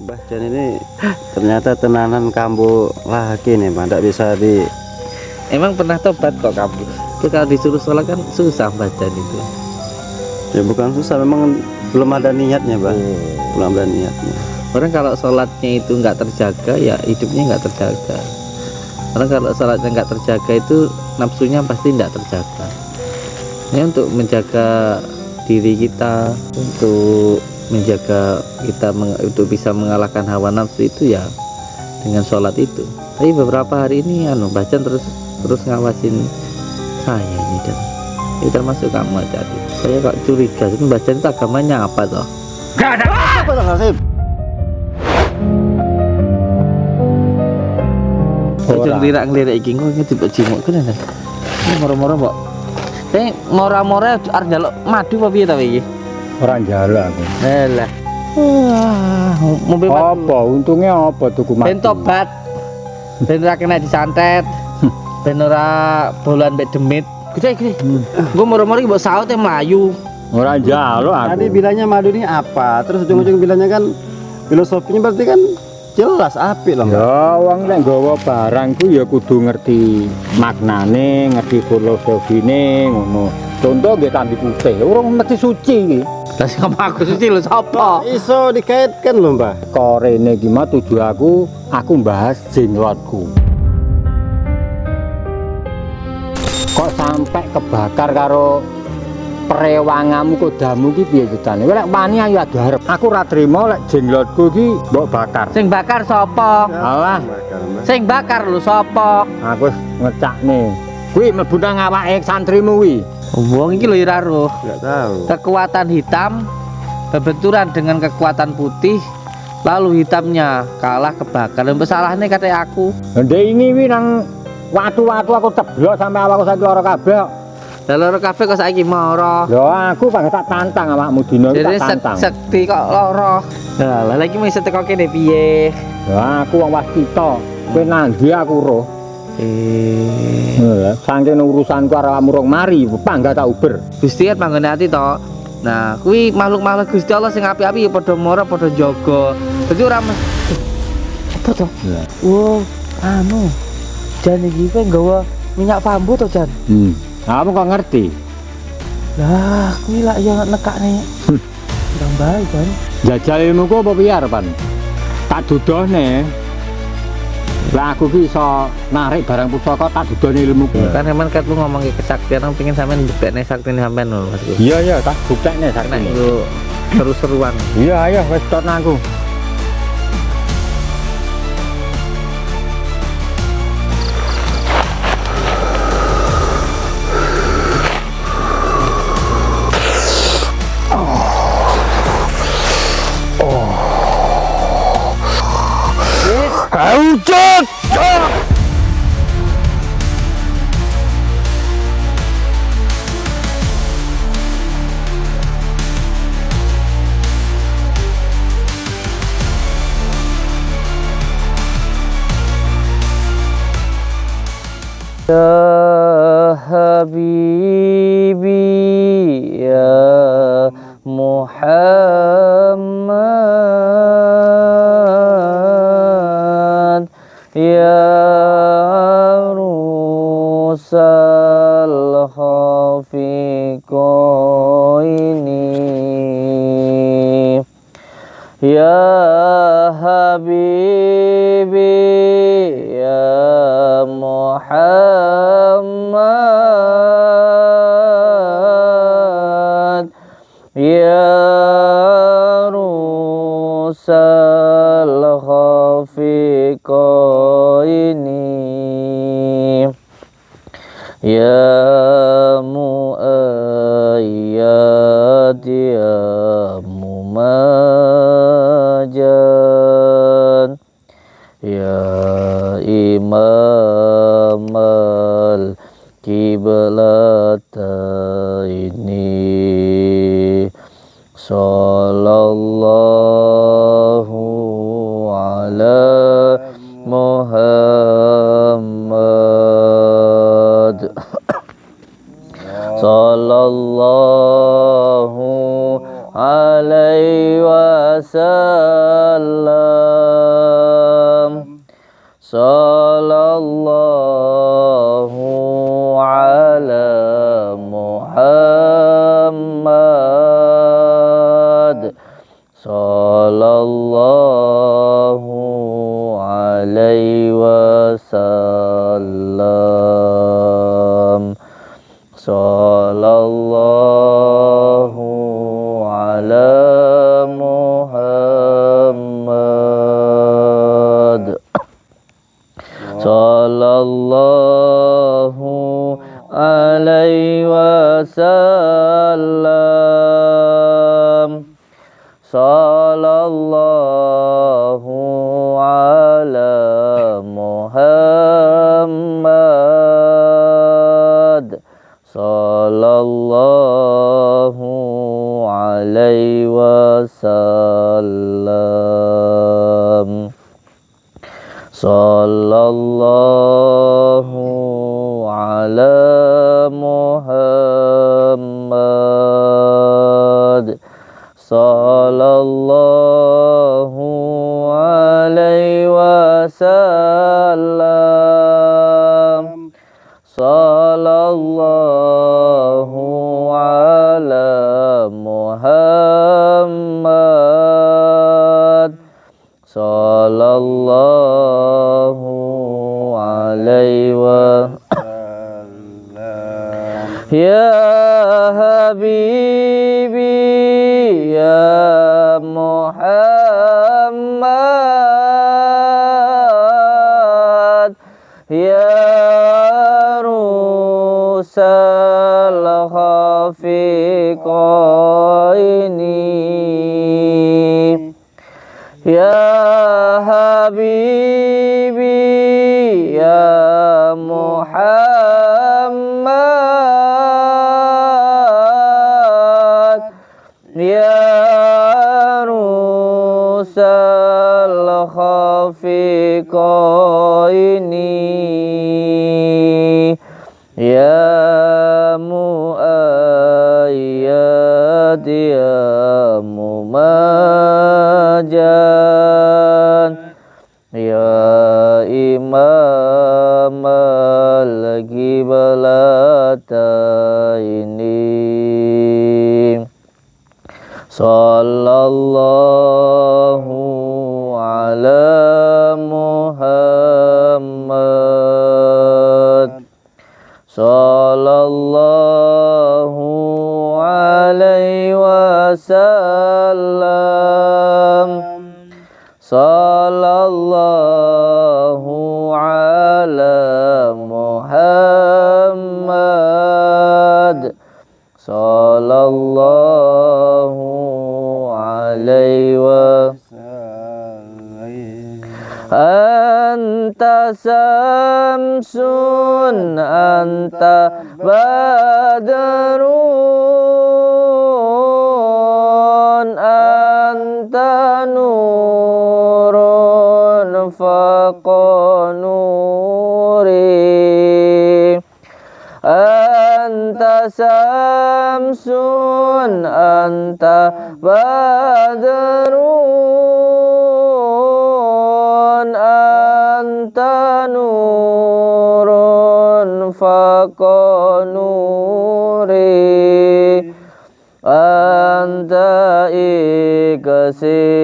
Mbah Jan ini ternyata tenanan kambuh lagi nih, Pak. Nggak bisa di. Emang pernah tobat kok kamu? Itu kalau disuruh sholat kan susah baca itu. Ya bukan susah, memang belum ada niatnya, Pak. Belum ada niatnya. Orang kalau sholatnya itu nggak terjaga, ya hidupnya nggak terjaga. Orang kalau sholatnya nggak terjaga itu nafsunya pasti nggak terjaga. Ini untuk menjaga diri kita, untuk menjaga kita untuk bisa mengalahkan hawa nafsu itu ya dengan sholat itu. Tapi beberapa hari ini bacaan terus ngawasin saya ini, dan ini termasuk kamu aja. Saya kok curiga, itu bacaan itu agamanya apa toh? Gak ada apa toh, Nasib. Jangan ngelirik iki kok tiba jimuk kan ana. Ini moro-moro mbok. Saya mora-mora arep njaluk madu apa piye ta iki? Ora njaluk aku. Lah. Wah, mobil Apa untungnya apa tuku madu? ben tobat. Ben ora kena disantet. Ben ora bolan mbek demit. Gede. Gua moro-moro iki mbok saut e mlayu. Ora njaluk aku. Tadi bilangnya madu ini apa? Terus ujung-ujung bilangnya kan filosofinya berarti kan jelas apik loh. Ya wong nek nggawa barang ku ya kudu ngerti maknane, ngerti filosofine ngono. Contoh nggih tambi putih, urung mesti suci iki. Lah sing aku suci lho sapa? Iso dikaitkan loh, Mbah. Korene iki mah tujuh aku bahas jenglotku. Kok sampai kebakar karo perewanganmu kodamu ki piye cetane? Lek wani ayo adu arep. Aku ora trimo lek jenglotku ki mbok bakar. Sing bakar sapa? Alah, Sing bakar lho sapa? aku wis ngecakne. Kuwi mlebu nang awake santrimu kuwi. Wong iki lho ora roh. Enggak tahu. Kekuatan hitam berbenturan dengan kekuatan putih, lalu hitamnya kalah kebakar. Lha salahne kate aku. Ndek ini wi nang watu-watu aku ceblok sampe awakku saiki lara kabeh. Lah loro kabeh kok saiki mara. Ya aku pengen tak tantang awakmu dina iki Jadi tak tantang. sekti kok loro. Lah lagi mau iso teko kene piye? Ya aku wong wasita. Kowe nandi aku roh. Ya, saking urusanku arep murung mari, pangga tak uber. Gusti kan panggone ati to. Nah, kuwi makhluk-makhluk Gusti Allah sing apik-apik ya padha mara, padha jaga. Dadi ora apa to? Ya. Wow, Jan iki kowe nggawa minyak bambu to, Jan? Kamu kok ngerti? Lah, kuwi lak ya nekakne. Ndang bae, Jan. Jajal ilmuku apa piye arepan? Tak dudohne. Lah aku ki iso narik barang pusaka tak dudohne ilmuku. Kan emang kat lu ngomong kesaktian, pengen sampean mbuktekne saktine sampean lho, Mas. Iya tak buktekne Nek sakjane. lu seru-seruan. Iya ayo wis ton aku. Wujud! Ya Habibi ya Muhammad ya Rusal Khafiqaini ya Habibi ya Muhammad ya Rusal Khafiqaini ya Muayyad ya Mumajad ya Imam al-Qiblataini sallallahu ala Muhammad. sallallahu ala Muhammad, sallallahu alaihi wasallam, sallallahu ala Muhammad, sallallahu alaihi wasallam, sallallahu ala Muhammad, sallallahu alaihi wasallam, sallallahu ala Muhammad, sallallahu alaihi wasallam, sallallahu ala Muhammad, sallallahu alaihi wasallam. Ya Habibi ya Muhammad, ya rusal khafiqaini, ya Habibi ya Muhammad, ya rusal khafiqaini, ya muayyad ya mumajan, ya imam al-qiblataini, sallallahu ala Muhammad, sallallahu alaihi wasallam, sallallahu ala Muhammad, sallallahu alaihi wasallam. Anta samsun anta badrun anta nurun faqa nuri, anta samsun anta badrun anta nurun faqa nuri, anta iksiru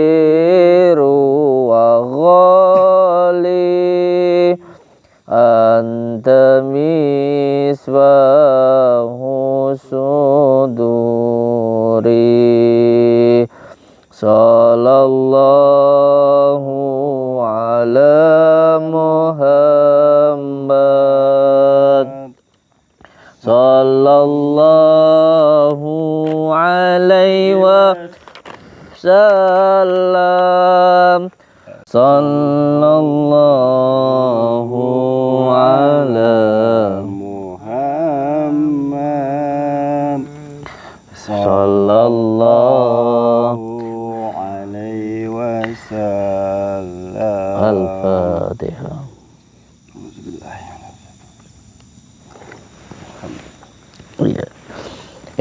wa ghali, anta misbahu suduri, sallallahu ala Muhammad, sallallahu alaihi wasallam, sallallahu ala Muhammad, sallallahu alaihi wasallam. Al-Fatihah. Iya.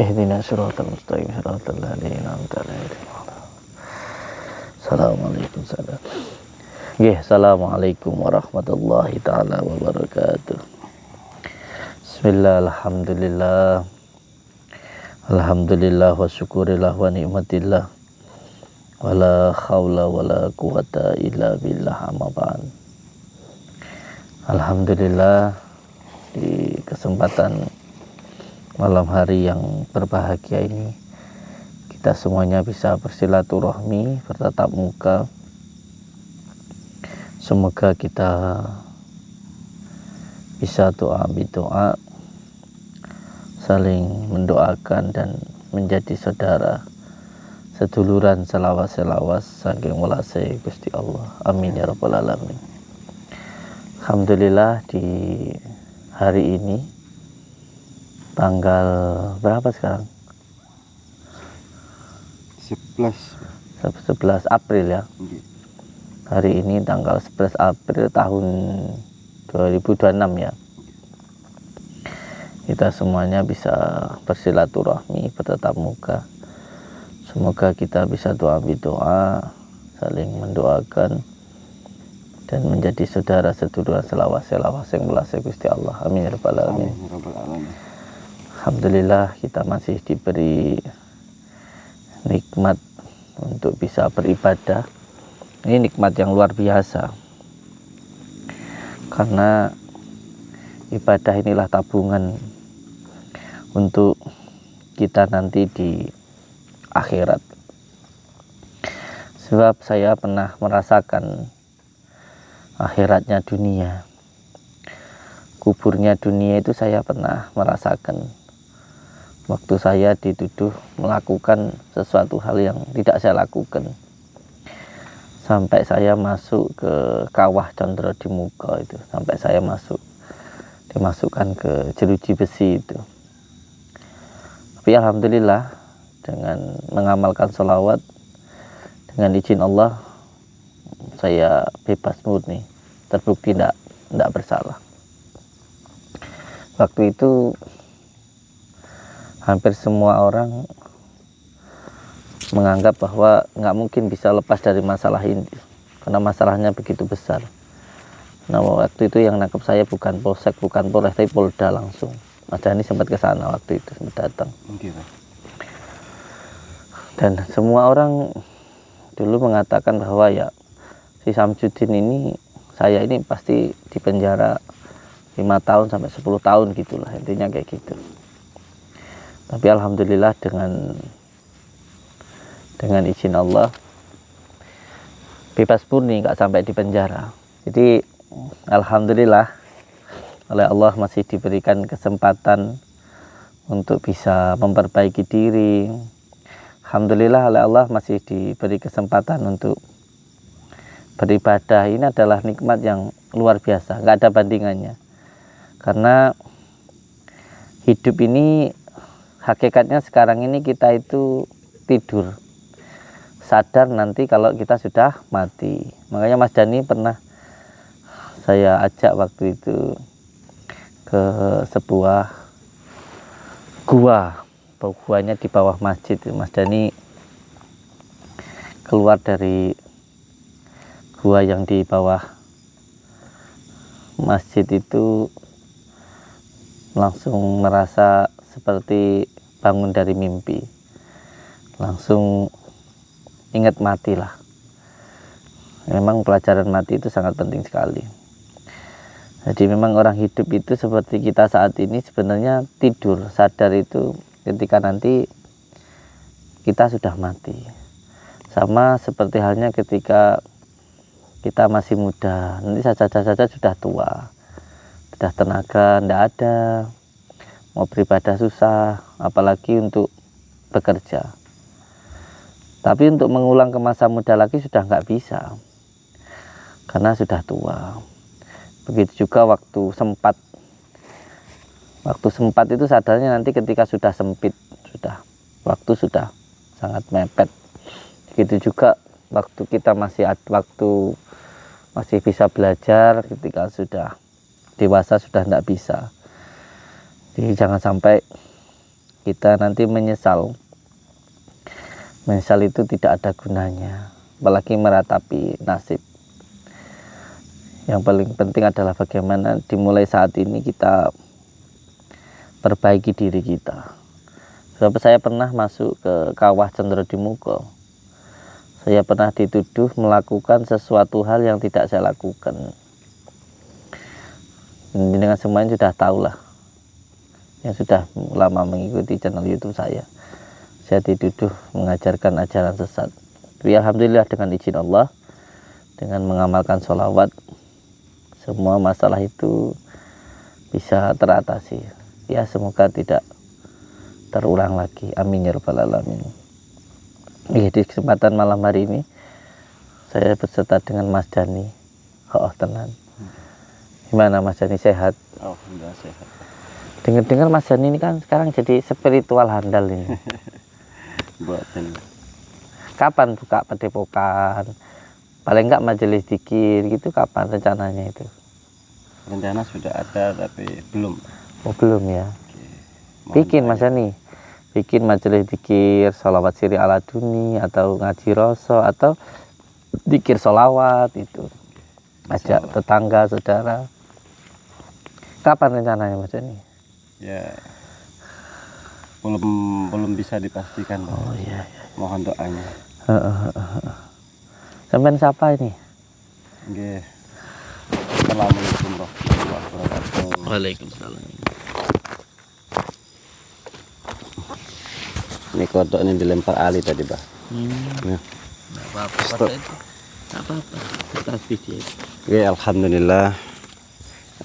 Ihdinas siratal mustaqim siratal ladzina an'amta alaihim. Assalamualaikum warahmatullahi wabarakatuh. Assalamualaikum warahmatullahi taala wabarakatuh. Bismillah, alhamdulillah. Alhamdulillah wa syukurillah wa ni'matillah. Wala khawla wala quwata illa billah, amma ba'd. Alhamdulillah, di kesempatan malam hari yang berbahagia ini kita semuanya bisa bersilaturahmi, bertatap muka. Semoga kita bisa doa bidoa, saling mendoakan dan menjadi saudara, seduluran, selawas saking welasé Gusti Allah. Amin ya rabbal alamin. Alhamdulillah, di hari ini tanggal berapa sekarang? 11 April ya. Hari ini tanggal 11 April tahun 2026 ya. Kita semuanya bisa bersilaturahmi, bertatap muka. Semoga kita bisa doa bidoa, saling mendoakan dan menjadi saudara seduluran selawas yang belasih Gusti Allah. Amin ya rabbal alamin. Alhamdulillah, kita masih diberi nikmat untuk bisa beribadah. Ini nikmat yang luar biasa, karena ibadah inilah tabungan untuk kita nanti di akhirat. Sebab saya pernah merasakan akhiratnya dunia, kuburnya dunia itu saya pernah merasakan waktu saya dituduh melakukan sesuatu hal yang tidak saya lakukan. Sampai saya masuk ke kawah Condro di Muka itu, sampai saya dimasukkan ke jeruji besi itu. Tapi alhamdulillah, dengan mengamalkan sholawat, dengan izin Allah, saya bebas murni, terbukti tidak bersalah. Waktu itu hampir semua orang menganggap bahwa nggak mungkin bisa lepas dari masalah ini, karena masalahnya begitu besar. Nah, waktu itu yang nangkep saya bukan polsek, bukan polres, tapi Polda langsung. Mas Dhani sempat ke sana waktu itu, sempat datang. Dan semua orang dulu mengatakan bahwa ya si Samsudin ini, saya ini pasti dipenjara 5 tahun sampai 10 tahun gitulah, intinya kayak gitu. Tapi alhamdulillah dengan izin Allah bebas murni, nggak sampai di penjara. Jadi alhamdulillah oleh Allah masih diberikan kesempatan untuk bisa memperbaiki diri. Alhamdulillah oleh Allah masih diberi kesempatan untuk beribadah. Ini adalah nikmat yang luar biasa, nggak ada bandingannya. Karena hidup ini hakikatnya sekarang ini kita itu tidur, sadar nanti kalau kita sudah mati. Makanya Mas Dhani pernah saya ajak waktu itu ke sebuah gua, guanya di bawah masjid. Mas Dhani keluar dari gua yang di bawah masjid itu langsung merasa seperti bangun dari mimpi, langsung ingat mati lah. Memang pelajaran mati itu sangat penting sekali. Jadi memang orang hidup itu seperti kita saat ini sebenarnya tidur, sadar itu ketika nanti kita sudah mati. Sama seperti halnya ketika kita masih muda, nanti saja sudah tua, sudah tenaga tidak ada, mau beribadah susah, apalagi untuk bekerja. Tapi untuk mengulang ke masa muda lagi sudah nggak bisa, karena sudah tua. Begitu juga waktu sempat itu sadarnya nanti ketika sudah sempit, waktu sudah sangat mepet. Begitu juga waktu kita masih bisa belajar, ketika sudah dewasa sudah nggak bisa. Jadi jangan sampai kita nanti menyesal itu tidak ada gunanya, apalagi meratapi nasib. Yang paling penting adalah bagaimana dimulai saat ini kita perbaiki diri kita. Sebab saya pernah masuk ke Kawah Cendrawdimuka. Saya pernah dituduh melakukan sesuatu hal yang tidak saya lakukan. Dengan semuanya sudah tahulah, yang sudah lama mengikuti channel YouTube saya dituduh mengajarkan ajaran sesat. Tapi alhamdulillah dengan izin Allah, dengan mengamalkan sholawat, semua masalah itu bisa teratasi. Ya semoga tidak terulang lagi. Amin ya rabbal alamin. Di kesempatan malam hari ini saya berserta dengan Mas Dani. Oh tenan. Gimana Mas Dani, sehat? Alhamdulillah sehat. Dengar-dengar Mas Dani ini kan sekarang jadi spiritual handal ini. Buatan. Kapan buka padepokan? Paling enggak majelis zikir gitu, kapan rencananya itu? Rencana sudah ada tapi belum. Oh belum ya. Oke. Bikin Mas Dani, bikin majelis zikir, sholawat siri ala duni, atau ngaji roso, atau zikir sholawat itu. Ajak tetangga, saudara. Kapan rencananya Mas Dani? Ya belum bisa dipastikan. Oh iya. Mohon doanya. Sampai siapa ini? Nggih. Assalamualaikum warahmatullahi wabarakatuh. Waalaikumsalam. Ini kodok ini dilempar Ali tadi, Bah. Ya. Nggak apa-apa. Stop. Nggak apa-apa. Tapi dia. Oke, alhamdulillah.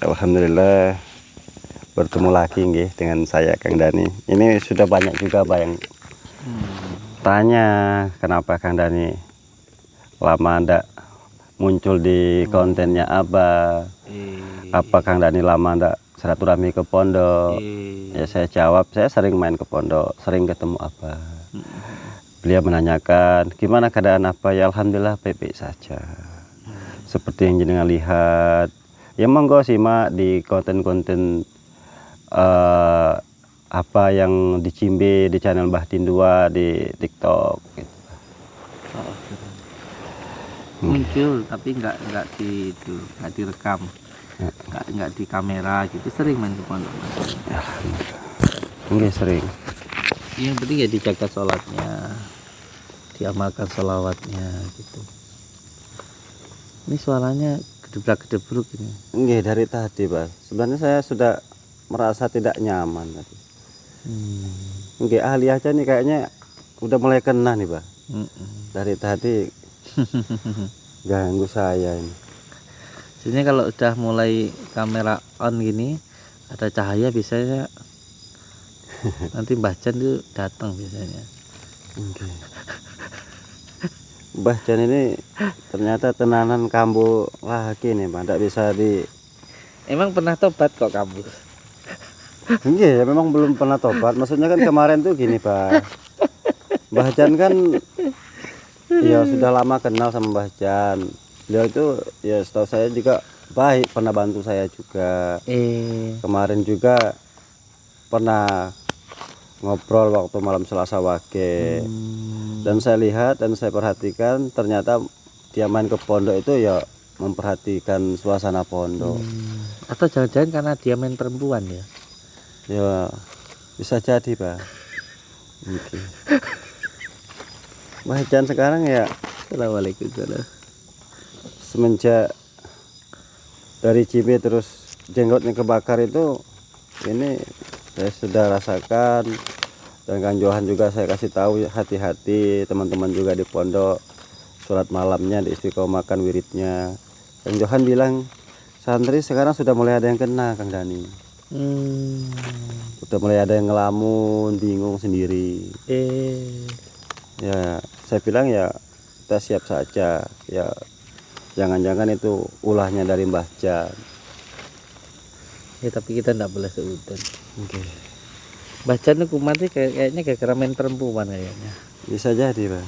Alhamdulillah bertemu lagi nggih dengan saya Kang Dani. Ini sudah banyak juga Pak yang tanya kenapa Kang Dani lama ndak muncul di kontennya Abah. Apa Kang Dani lama ndak silaturahmi ke pondok? Ya saya jawab, saya sering main ke pondok, sering ketemu Abah. Beliau menanyakan gimana keadaan Abah. Ya alhamdulillah baik-baik saja. Seperti yang jenengan lihat. Ya monggo simak di konten-konten apa yang di Cimbe, di channel Mbah Tindua, di TikTok gitu. Muncul tapi nggak di itu, nggak direkam, nggak di kamera gitu. Sering main ke pondok Mas. Nggih sering. Yang penting ya dijaga sholatnya, diamalkan sholawatnya gitu. Ini suaranya gedebrak-gedebruk ini. Nggih dari tadi Pak. Sebenarnya saya sudah merasa tidak nyaman tadi. Nggih ahli aja nih kayaknya udah mulai kena nih Pak. Dari tadi ganggu saya ini. Sebenarnya kalau udah mulai kamera on gini, ada cahaya biasanya nanti Mbah Jan itu datang biasanya. Okay. Mbah Jan ini ternyata tenanan kambuh lagi nih Pak, tidak bisa di. Emang pernah tobat kok kamu? Iya ya memang belum pernah tobat. Maksudnya kan kemarin tuh gini Pak, Mbah Jan kan ya sudah lama kenal sama Mbah Jan. Beliau itu ya setahu saya juga baik, pernah bantu saya juga. Kemarin juga pernah ngobrol waktu malam Selasa Wage. Dan saya lihat dan saya perhatikan ternyata dia main ke pondok itu ya memperhatikan suasana pondok. Atau jangan-jangan karena dia main perempuan ya? Ya bisa jadi Pak. Okay. Mbah Jan sekarang ya Assalamualaikum. Semenjak dari Cimbe terus jenggotnya kebakar itu, ini saya sudah rasakan. Dan Kang Johan juga saya kasih tahu hati-hati, teman-teman juga di pondok sholat malamnya diistiqomahkan wiridnya. Kang Johan bilang santri sekarang sudah mulai ada yang kena Kang Dani. Udah mulai ada yang ngelamun, bingung sendiri. Ya saya bilang ya kita siap saja ya, jangan-jangan itu ulahnya dari Mbah Jan. Ya tapi kita enggak boleh seudon. Okay. Mbah Jan itu mati kayaknya gara-gara main perempuan kayaknya. Bisa jadi Pak.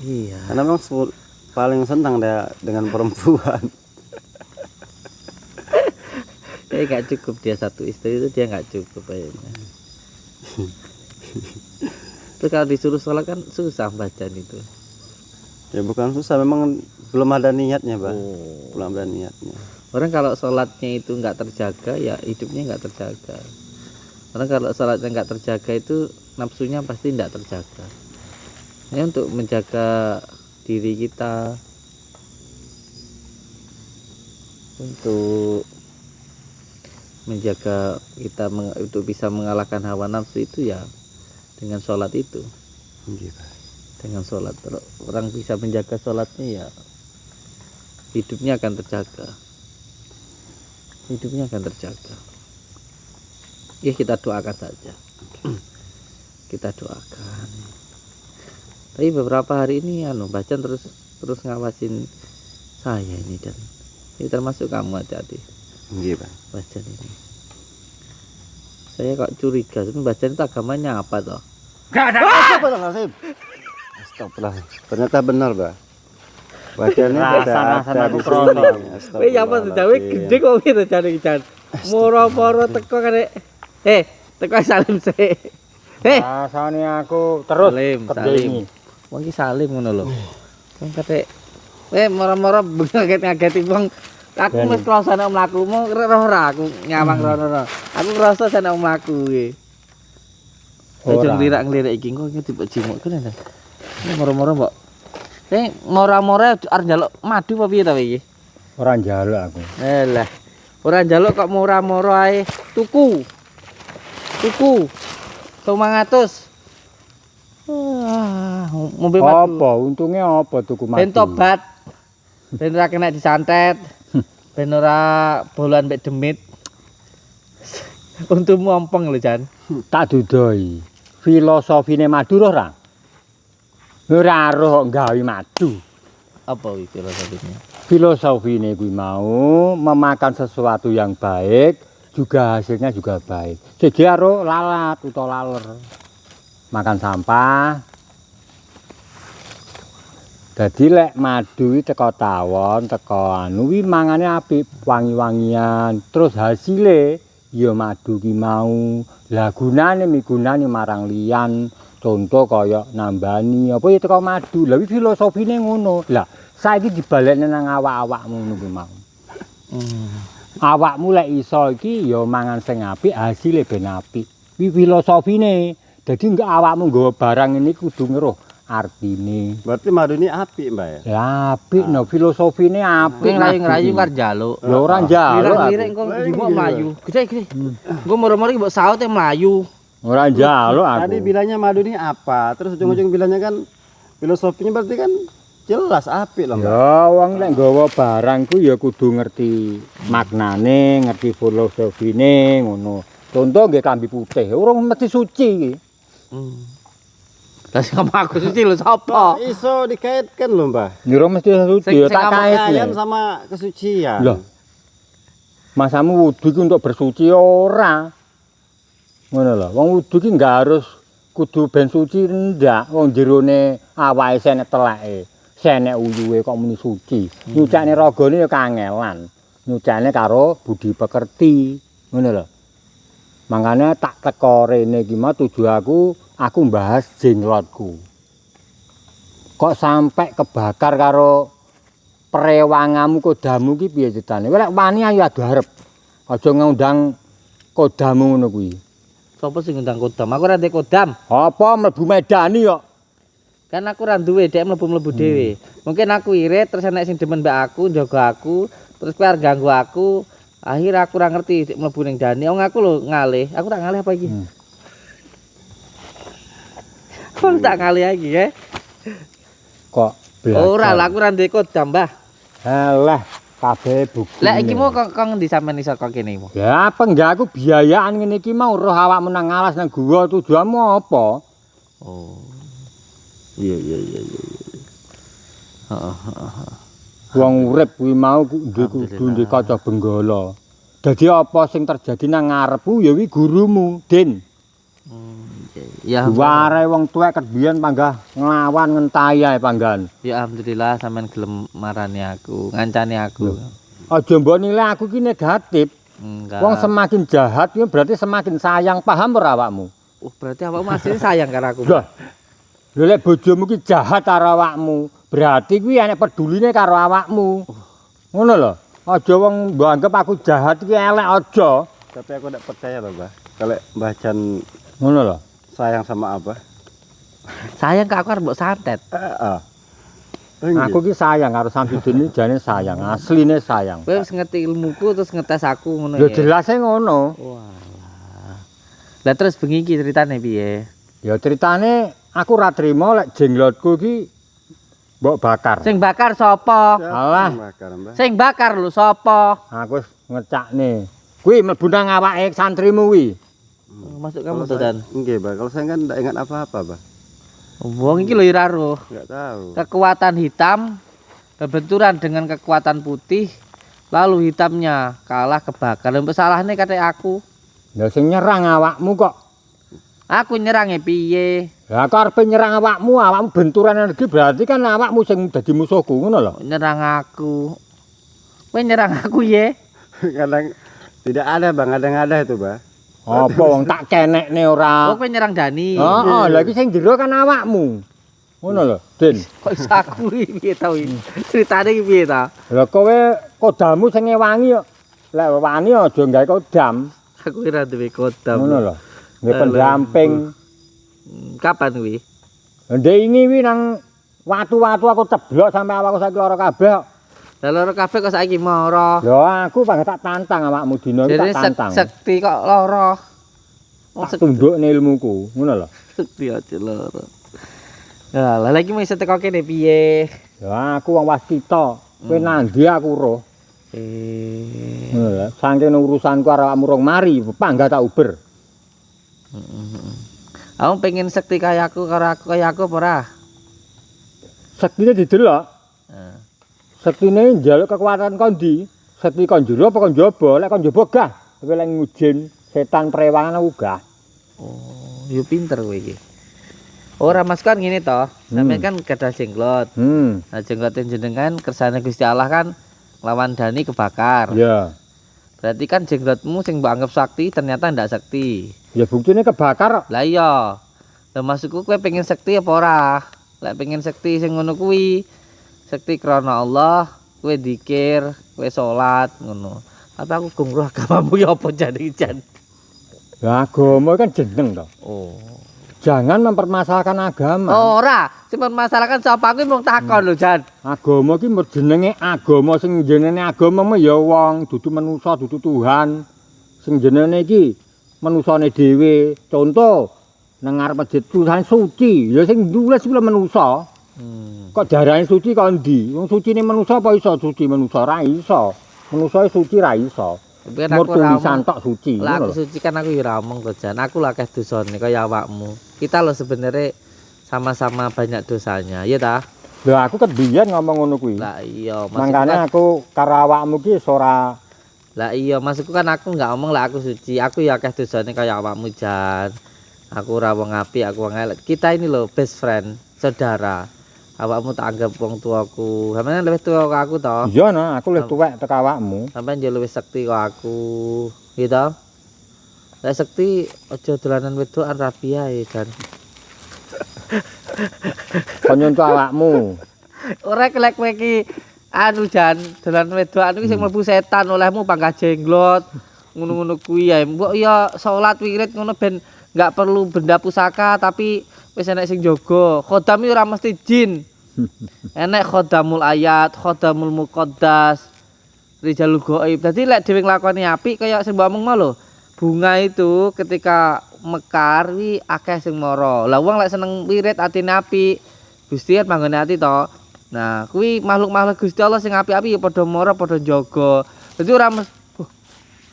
Iya. Karena memang paling senang dia dengan perempuan. Kayak nggak cukup dia satu istri itu, dia nggak cukup kayaknya. Terus kalau disuruh sholat kan susah Mbah Jan itu. Ya bukan susah, memang belum ada niatnya Pak. Belum ada niatnya. Orang kalau sholatnya itu nggak terjaga, ya hidupnya nggak terjaga. Orang kalau sholatnya nggak terjaga itu nafsunya pasti nggak terjaga. Ini untuk menjaga diri kita, untuk menjaga kita untuk bisa mengalahkan hawa nafsu itu ya dengan sholat itu. Dengan sholat, kalau orang bisa menjaga sholatnya ya hidupnya akan terjaga. Hidupnya akan terjaga. Ya kita doakan saja. Kita doakan. Tapi beberapa hari ini Bacan terus ngawasin saya ini, dan ini termasuk kamu, hati-hati. Iya, Pak. Bacan ini. Saya kok curiga, tapi Bacan itu agamanya apa toh? Astagfirullahaladzim. Astagfirullah. Ternyata benar, Pak. Badannya tidak ada di sini. Wih, apa tuh Jawa gede kok gitu cari-cari. Moro-moro teko kan. Teko salim sih. Rasane aku terus salim. Wong iki salim ngono lho. Wong kate moro-moro ngaget-ngageti wong. Aku wis krasa nek mlaku, roh ora aku nyawang rono. Aku krasa nek mlaku iki. Aja nglirak-nglirik iki kok tiba jimuk kene. Moro-moro mbok. Mora-mora arep njaluk madu apa piye ta iki? Ora njaluk aku. Lah. Ora njaluk kok mora-mora ae tuku. 500. Ngombe madu. Apa untunge apa tuku madu? Ben tobat. Ben ora kena disantet. Ben ora bolan mek demit. Untumu ompong lho, Jan. Tak dudoi. Filosofine madu ora? Ora roh gawe madu. Apa iki filosofine? Filosofine kuwi mau memakan sesuatu yang baik juga hasilnya juga baik. Siji karo lalat utawa laler. Makan sampah. Dadi lek madu iki teko tawon, teko anu kuwi mangane apik, wangi-wangian. Terus hasile ya madu ki mau. Lah gunane migunani marang liyan. Contoh kaya nambani apa ya teko madu. Lah kuwi filosofine ngono. Lah saiki dibalekne nang awak-awakmu ngono kuwi mau. Awakmu lek iso iki ya mangan sing apik, hasile ben apik. Kuwi filosofine. Dadi enggak awakmu nggawa barang ini kudu ngeruh artine. Berarti madu ini apik, Mbak ya? Ya apik no filosofine apik. Ngerayu-ngerayu karo njaluk. Ya ora njaluk. Lirik kok jimuk mlayu. Gede. Engko moro-moro iki mbok saute mlayu. Ora njaluk aku. Tadi bilangnya madu ini apa? Terus ujung-ujung bilangnya kan filosofinya berarti kan jelas apik loh, Mbak. Ya wong lek nggawa barang ku ya kudu ngerti maknane, ngerti filosofine ngono. Contoh nggih klambi putih, ora mesti suci iki. Lah sing aku suci lho sapa? Iso dikaitkan loh, Mbak. Ya ora mesti suci, ya tak kaitne. Pakaian sama kesucian. Loh. Masamu wudu iki untuk bersuci ora. Ngono lho, wong wudu iki enggak harus kudu ben suci ndak, wong jerone awake senek teleke, senek uyuhe kok muni suci. Nyucane ragane ya kangelan. Nyucane karo budi pekerti. Ngono lho. Mangkane tak teko rene iki mau tuju aku mbahas jenglotku. Kok sampai kebakar karo prewangamu kodamu ki piye critane? Kowe lek wani ayo adu arep. Aja ngundang kodamu ngono kuwi. Sopo sing ngundang kodam? Aku ora ndek kodam. Apa mlebu medani kok? Kan aku ora duwe, dhek mlebu-mlebu dhewe. Mungkin aku irit terus enek sing demen mbak aku, njaga aku, terus kowe arep ganggu aku. Akhir aku ora ngerti dhek mlebu ning dani. Wong aku lho ngalih. Aku tak ngalih apa iki? Kok tak ngalih iki ya? Kok belajar? Ora lah aku ora ndek kodam, Mbah. Halah, kabeh bukti. Lek iki mau kok ngendi sampean iso kok kene iki? Ya apa enggak aku biayaan ngene iki mau roh awakmu nang alas nang gua tujuanmu apa? Oh. Iya. Heeh. Wong urip kuwi mau kudu ndek kaca benggala. Dadi apa sing terjadi nang ngarepku ya kuwi gurumu, Din. Ya. Ware wong tuwek ket biyen panggah nglawan ngentahi ae panggan. Ya alhamdulillah sampean gelem marani aku, ngancani aku. Aja mbok nilai aku ki negatif. Enggak. Wong semakin jahat kuwi berarti semakin sayang, paham ora awakmu? Oh, berarti awakmu asline sayang karo aku. Lah. Lha lek bojomu ki jahat karo awakmu, berarti kuwi enek peduline karo awakmu. Ngono lho. Aja wong mbok anggap aku jahat iki elek aja. Tapi aku tidak percaya loh, Mbah. Kalau Mbah Jan Ngono lho. sayang sama Abah. Sayang ke aku arep mbok santet. Heeh. Aku ki sayang karo Samsudin iki jane sayang, asline sayang. Kowe wis ngerti ilmuku terus ngetes aku ngono Lho ya. jelase ngono. Walah. Lah terus bengi iki ceritane piye? Ya ceritane aku ora trima lek jenglotku ki mbok bakar. Sing bakar sapa? Alah. Bakar, Mbah. Sing bakar lho sapa? Aku wis ngecakne. Kuwi mlebu nang awake santrimu kuwi. Masuk kamu Kalau tuh saya- Dan. Nggih, Mbah. Kalau saya kan tidak ingat apa-apa, Mbah. Wong iki lho ora roh. Enggak tahu. Kekuatan hitam berbenturan dengan kekuatan putih, lalu hitamnya kalah kebakar. Lha salahne kate aku. Lah sing nyerang awakmu kok. Aku nyerange piye? Lah aku arep nyerang awakmu benturan energi berarti kan awakmu sing dadi musuhku ngono lho. Nyerang aku. Kowe nyerang aku ye? Kadang tidak ada, Bang. Ada itu, Mbah. Apa wong tak kenekne Oh, ora. kowe nyerang Dani. Heeh, lha iki sing jero kan awakmu. Ngono lho, Din. Kok iso aku iki piye ta iki? Ceritane iki piye ta? Lah kowe kodamu sing ngewangi kok. Lek wani aja gawe kodam. Aku ora duwe kodam. Ngono lho. Nggih pendamping. Kapan kuwi? Ndek ini wi nang watu-watu aku ceblok sampe awakku saiki lara kabeh kok. Lah loro kabeh kok saiki mara. Lho aku banget tak tantang awakmu dina iki Jadi tak tantang. sekti kok lara. Wong Tak tundukne ilmuku, ngono lho. sekti aja lara. Ya, lah lagi mau iso teko kene piye? Ya aku wong waskita. Kowe nandi aku roh. Ngono lho. Saking urusanku karo awakmu rong mari, pangga tak uber. Aku pengen sekti kayak aku karo aku kayak aku apa ora? Sektine didelok. Heeh. Sektine njaluk kekuatan kondi. Sekti kon jero apa kon njaba? Lek kon njaba gah. Kowe lek ngujin setan prewangan aku gah. Oh, yo pinter kowe iki. Ora Mas kan ngene to, sampeyan kan gadah jenglot. Nah, jenggoten jenengan kersane Gusti Allah kan lawan Dani kebakar. Ya. Berarti kan jenglotmu sing mbok anggap sakti ternyata ndak sakti. Ya buktine kebakar. Lah iya. Lah maksudku kowe pengen sakti apa ora? Lek pengen sakti sing ngono kuwi, sakti krana Allah, kowe dzikir, kowe salat ngono. Tapi aku gumroh agamamu ya apa jan. Lah agama kan jeneng to. Oh. Jangan mempermasalahkan agama. Ora, sing permasalahan sapa aku mung takon lho, Jan. Agama ki jenenge agama sing jenenge agama mah ya wong, dudu manusa, dudu Tuhan. Sing jenenge iki manusane dhewe. Contoh nang ngarep masjid tulisan suci, ya sing nulis kuwi manusa. Kok darane suci kok endi? Wong sucine manusa apa iso suci manusa ra iso. Manusa suci ra iso. Tapi kan Mur aku ora tulisan omong. tok suci. Lah ngono aku lho. suci kan aku ya ora omong to, Jan. Aku lah akeh dosane kaya awakmu. Kita lo sebenarnya sama-sama banyak dosanya, ya ta? Lah aku kebiyen ngomong ngono kuwi. Lah iya, Mangkane aku karo awakmu ki ora. Lah iya, maksudku kan aku enggak omong lah aku suci. Aku ya akeh dosane kaya awakmu, Jan. Aku ora wong apik, aku wong elek. Kita ini loh best friend, saudara. Awakmu tak anggap wong tuaku. Sampeyan luwih tuwa kok aku to. Iya nah, aku luwih tuwek teko awakmu. Sampeyan yo luwih sekti kok aku. Gitu. Lah sekti aja dolanan wedokan rabi ae, Jan. Kon nyontoh awakmu. Ora kelek kowe iki anu Jan, dolanan wedokan iki sing mlebu setan olehmu pangkat jenglot. Ngono-ngono kuwi ae. Mbok ya salat wirid ngono ben enggak perlu benda pusaka tapi wis enek sing jaga. Khodam ora mesti jin. Enek khodamul ayat, khodamul muqaddas, rijalul gaib. Dadi lek dhewe nglakoni apik kaya sing mbok omong mau lho. Bunga itu ketika mekar wi akeh sing mara. Lah wong lek seneng wirid atine apik, Gusti manggone ati to. Nah, kuwi makhluk-makhluk Gusti Allah sing apik-apik ya padha mara, padha jaga. Dadi ora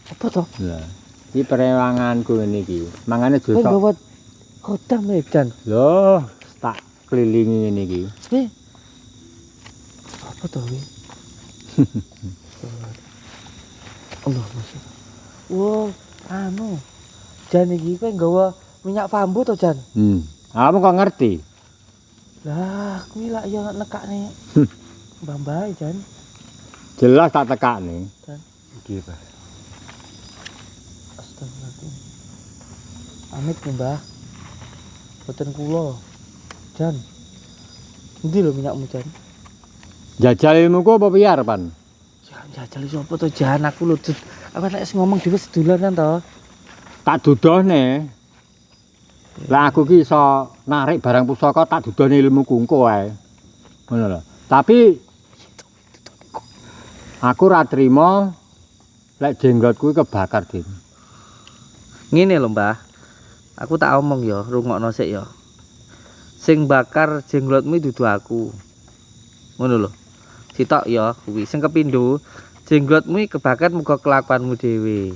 apa to? Lah, iki perewanganku ngene iki. Mangane Kowe dosa. bawa khodam ya, Jan. Loh, tak kelilingi ngene iki. Apa to kuwi? Allah masya. Wow, anu. Jan iki kowe nggawa minyak bambu to, Jan? Kamu kok ngerti? Lah, kuwi lak ya nekakne Mbah-mbah Jan. Jelas tak tekakne. Nggih, Pak. Astagfirullahaladzim. Amit nih, Mbah. Boten kula. Jan. Endi lho minyakmu, Jan? Jajal ilmuku apa piye arepan? Ya Jajal sapa to jan aku lho. Aku nek ngomong dhewe sedularan to. Tak dudohne. Lah aku ki iso narik barang pusaka tak dudohne ilmu kungko ae. Ngono lho. Tapi aku ra trima lek jenggotku kebakar dene. Ngene lho, Mbah. Aku tak omong ya, rungokno sik ya. Sing bakar jenglotmu dudu aku. Ngono lho. Sitok ya kuwi. Sing kepindho, jenglotmu kebakar muga kelakuanmu dhewe.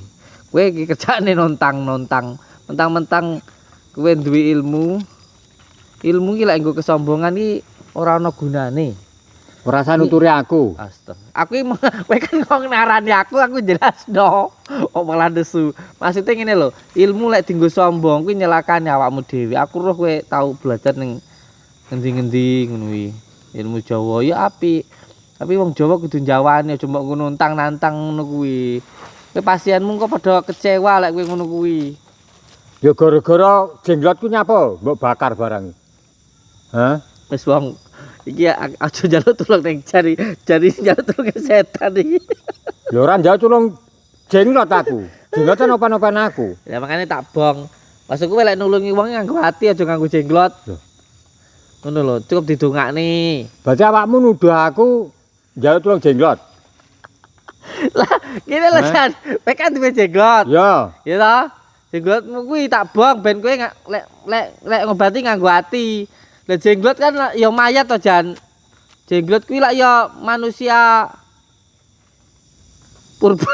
Kowe iki kerjane nontang-nontang. Mentang-mentang kowe duwe ilmu. Ilmu ki lek nggo kesombongan iki ora ana gunane. Ora usah nuturi aku. Astaga. Aku kowe kan ngomong narani aku jelas no. Kok malah nesu. Maksudnya ngene lho, ilmu lek dienggo sombong kuwi nyelakani awakmu dhewe. Aku roh kowe tau belajar ning ngendi-ngendi ngono kuwi. Ilmu Jawa ya apik. Tapi wong Jawa kudu njawani aja mbok ngono nantang ngono kuwi. Kowe pasienmu kok padha kecewa lek kowe ngono kuwi. Ya gara-gara jenglotku nyapa mbok bakar barang. Hah? Wis wong iki aja njaluk tulung ning jari njaluk tulung setan iki. Ya ora njaluk tulung jenglot aku. Jenglotan opan-opan aku. Ya makane tak bong. Maksudku lek nulungi wong nganggo ati aja nganggo jenglot. Loh. Ngono lho, cukup didongakne. Berarti awakmu nuduh aku njaluk tulung jenglot. Lah, ngene lho Jan. Kowe kan duwe jenglot. Ya. Ya toh? Jenglotmu kuwi tak bong ben kowe lek ngobati nganggo ati. Lah jenglot kan ya mayat to Jan. Jenglot kuwi lak ya manusia purba.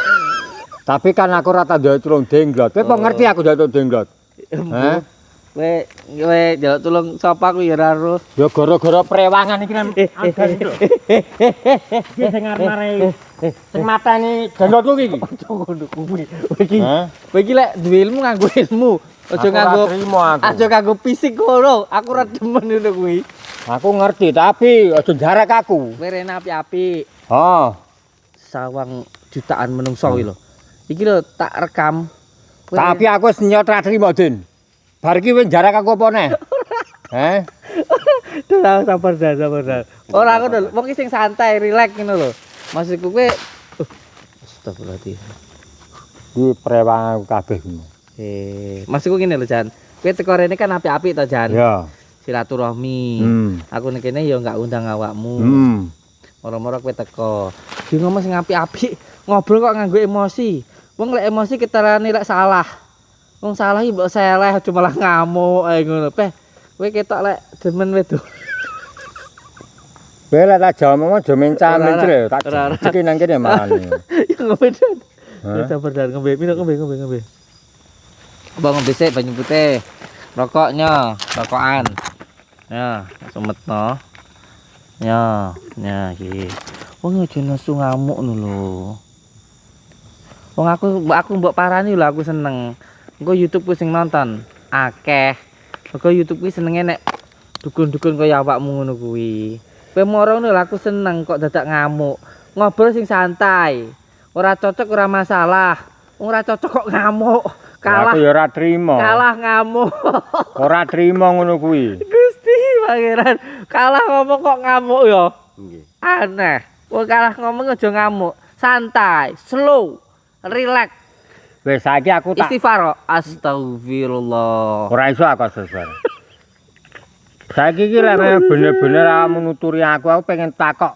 Tapi kan aku rata njaluk tulung jenglot. Kowe kok ngerti aku njaluk jenglot? Hah? Kowe njaluk tulung sapa aku ya ora ro. Ya gara-gara prewangan iki kan. Iki sing arep sing mateni jenglotku iki. Ngono kuwi. Kowe iki lek duwe ilmu nganggo ilmu. Aja aku. nganggo fisik ngono. Aku ora demen ngono kuwi. Aku ngerti tapi aja jarak aku. Kowe rene api-api. Oh. Sawang jutaan menungso kuwi lho. Iki lho tak rekam. Tapi aku wis nyot ra trimo, Din. Bar iki wis jarak aku apa neh? Heh. Sabar dah. Ora ngono lho, wong iki sing santai, rileks ngono lho. Maksudku kowe astagfirullahaladzim. Kuwi prewangan kabeh. Maksudku ngene lho Jan. Kowe teko rene kan apik-apik to Jan. Ya. Silaturahmi. Aku nek kene ya enggak undang awakmu. Moro-moro kowe teko. Di ngomong sing apik-apik, ngobrol kok nganggo emosi. Wong lek emosi ketarane lek salah. Wong salah iki mbok seleh aja malah ngamuk ae ngono. Peh, kowe ketok lek demen wedok. Kowe lek tak jamu aja mencah-mencil tak ceki nang kene marane. Ya ngombe dan. Sabar dan ngombe, ngombe. Abang ngombe sik banyu putih. Rokoknya, rokokan. Ya, sumetno. Ya iki. Wong aja nesu ngamuk ngono lho. Wong aku mbok parani lho aku seneng. Engko YouTube ku sing nonton akeh. Mergo YouTube kuwi senenge nek dukun-dukun kaya awakmu ngono kuwi. Kowe moro ngono lho aku seneng kok dadak ngamuk. Ngobrol sing santai. Ora cocok ora masalah. Ora cocok kok ngamuk. Kalah. Aku ya ora trimo. Kalah ngamuk. Ora trimo ngono kuwi. Gusti pangeran, kalah ngomong kok ngamuk ya. Nggih. Aneh. Wong kalah ngomong aja ngamuk. Santai, slow, relax. Wis saiki aku tak Istighfar. Astagfirullah. ora iso aku sebar. Saiki iki lek bener-bener kamu nuturi aku pengen takok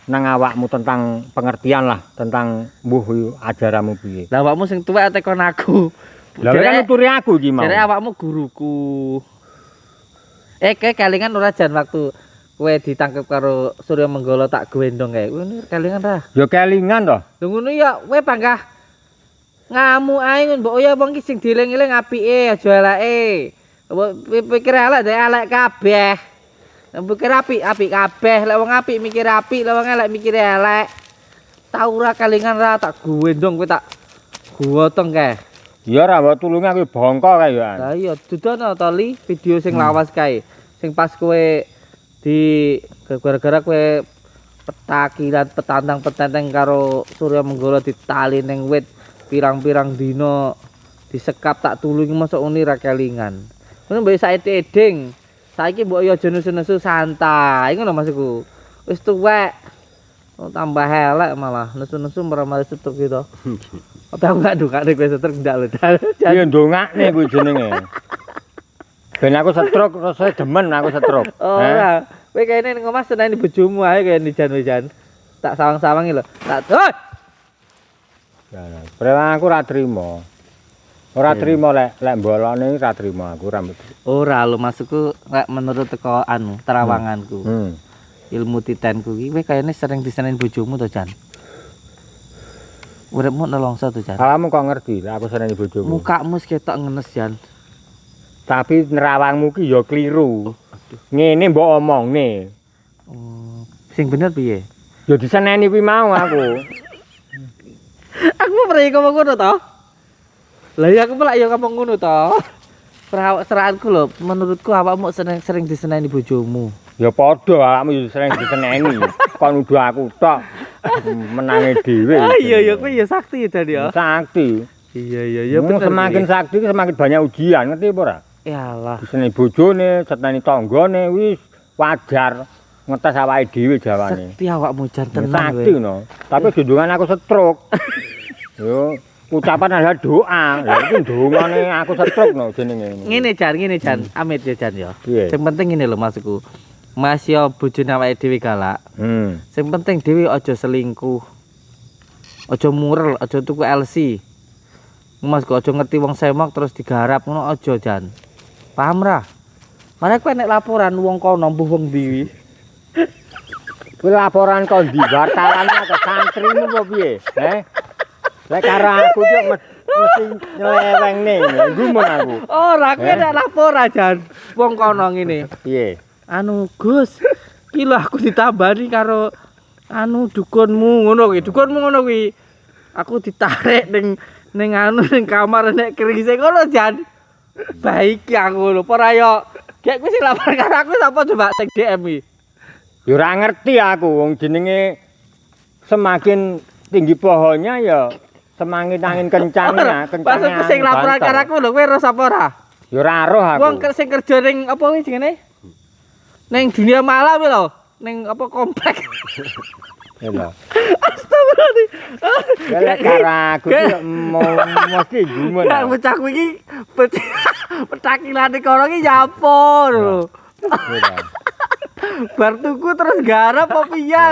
nang awakmu tentang pengertian lah tentang mbuh ajaramu piye. Lah awakmu sing tuwek tekon aku. Lah kan nuturi aku iki mau. Jare awakmu guruku. Kayak kelingan ora jan waktu kowe ditangkep karo Surya Menggala tak gendong kae. Ngono kelingan ra? Ya kelingan toh. Lho ngono ya kowe panggah ngamuk ae ngono mbok ya wong iki sing dieling-eling apike aja eleke. Pikir elek dek elek kabeh. Pikir apik kabeh. Lek wong apik mikir apik, lek wong elek mikir elek. Tau ora kelingan ra tak gendong kowe tak gotong kae. Ya ra mbok tulungi aku bongko kae ya. Lah iya dudono to Li video sing lawas kae. Sing pas kowe di gara-gara kowe petakilan petantang-petenteng karo Surya Menggala ditali ning wit pirang-pirang dina disekap tak tulungi mosok uni ra kelingan. Ngono mbok saiki eding. Saiki mbok yo aja nesu-nesu santai ngono maksudku. Wis tuwek. Oh, tambah elek malah nesu-nesu meramal setruk gitu. Tapi aku gak duka nek kowe setruk ndak lho. Iya ndongakne kuwi jenenge. Ben aku setruk terus demen aku setruk. Ora. Kowe kene ning omah seneni bojomu ae kene jan-jan. Tak sawang-sawangi lho. Tak hoi. Ya, preman aku ora trimo. Ora trimo lek bolone ora trimo aku rambut. Ora lho maksudku lek menurut teko anu terawanganku. Ilmu titenku iki kowe kayane sering diseneni bojomu to, Jan. Uripmu nelongso to, Jan. Kamu kok ngerti lek aku seneni bojomu. Mukamu ketok ngenes, Jan. Tapi nerawangmu ki ya kliru. Ngene mbok omongne. Oh, sing bener piye? Ya diseneni kuwi mau aku. Aku pernah ngomong ngono to. Lah ya aku malah ya ngomong ngono to. Seraanku lho, menurutku awakmu sering diseneni bojomu. Ya padha awakmu ya sering diseneni. Kok nuduh aku tok. Menangi dhewe. Ah iya ya kowe ya sakti ya Jan ya. Sakti. Iya bener. Semakin sakti semakin banyak ujian, ngerti apa ora? Yalah. Diseneni bojone, seneni tanggane wis wajar. Ngetes awake dhewe jawane. Sakti awakmu Jan tenan sakti no. Tapi gendongan aku setruk. Yo ucapan adalah doa. Lah iki ndongane aku setruk no jenenge. Ngene Jan, amit ya Jan ya. Piye? Sing penting ngene lho maksudku. Mas yo bojone awake dhewe galak. Sing penting dhewe aja selingkuh. Aja murel, aja tuku LC. Mas kok aja ngerti wong semok terus digarap ngono aja Jan. Paham ra? Mane kowe nek laporan wong kono mbuh wong ndi? Kuwi laporan kok ndi wartawannya ke santrimu apa piye? Lek karo aku yo mesti nyelewengne gumun aku. Ora kowe nek laporan Jan. Wong kono ngene. Piye? Anu Gus, iki lho aku ditambani karo anu dukunmu ngono kuwi. Dukunmu ngono kuwi. Aku ditarik ning anu ning kamar nek kerise ngono Jan. Baik aku lho, ora yo gek kuwi sing lapor karo aku sapa coba sing DM iki. Ya ora ngerti aku wong jenenge semakin tinggi pohonnya ya semakin angin kencangnya, Maksudku sing laporan karo aku lho kowe ro sapa ora? Ya ora roh aku. Wong sing kerja ning apa kuwi jenenge? Ning dunia malam iki lho, ning apa komplek. Ya lho. Astagfirullahaladzim. Ya lek karo aku ki mesti gumun. Nek bocahku iki petakilane kono iki nyapo lho. Bar tuku terus garap apa piye?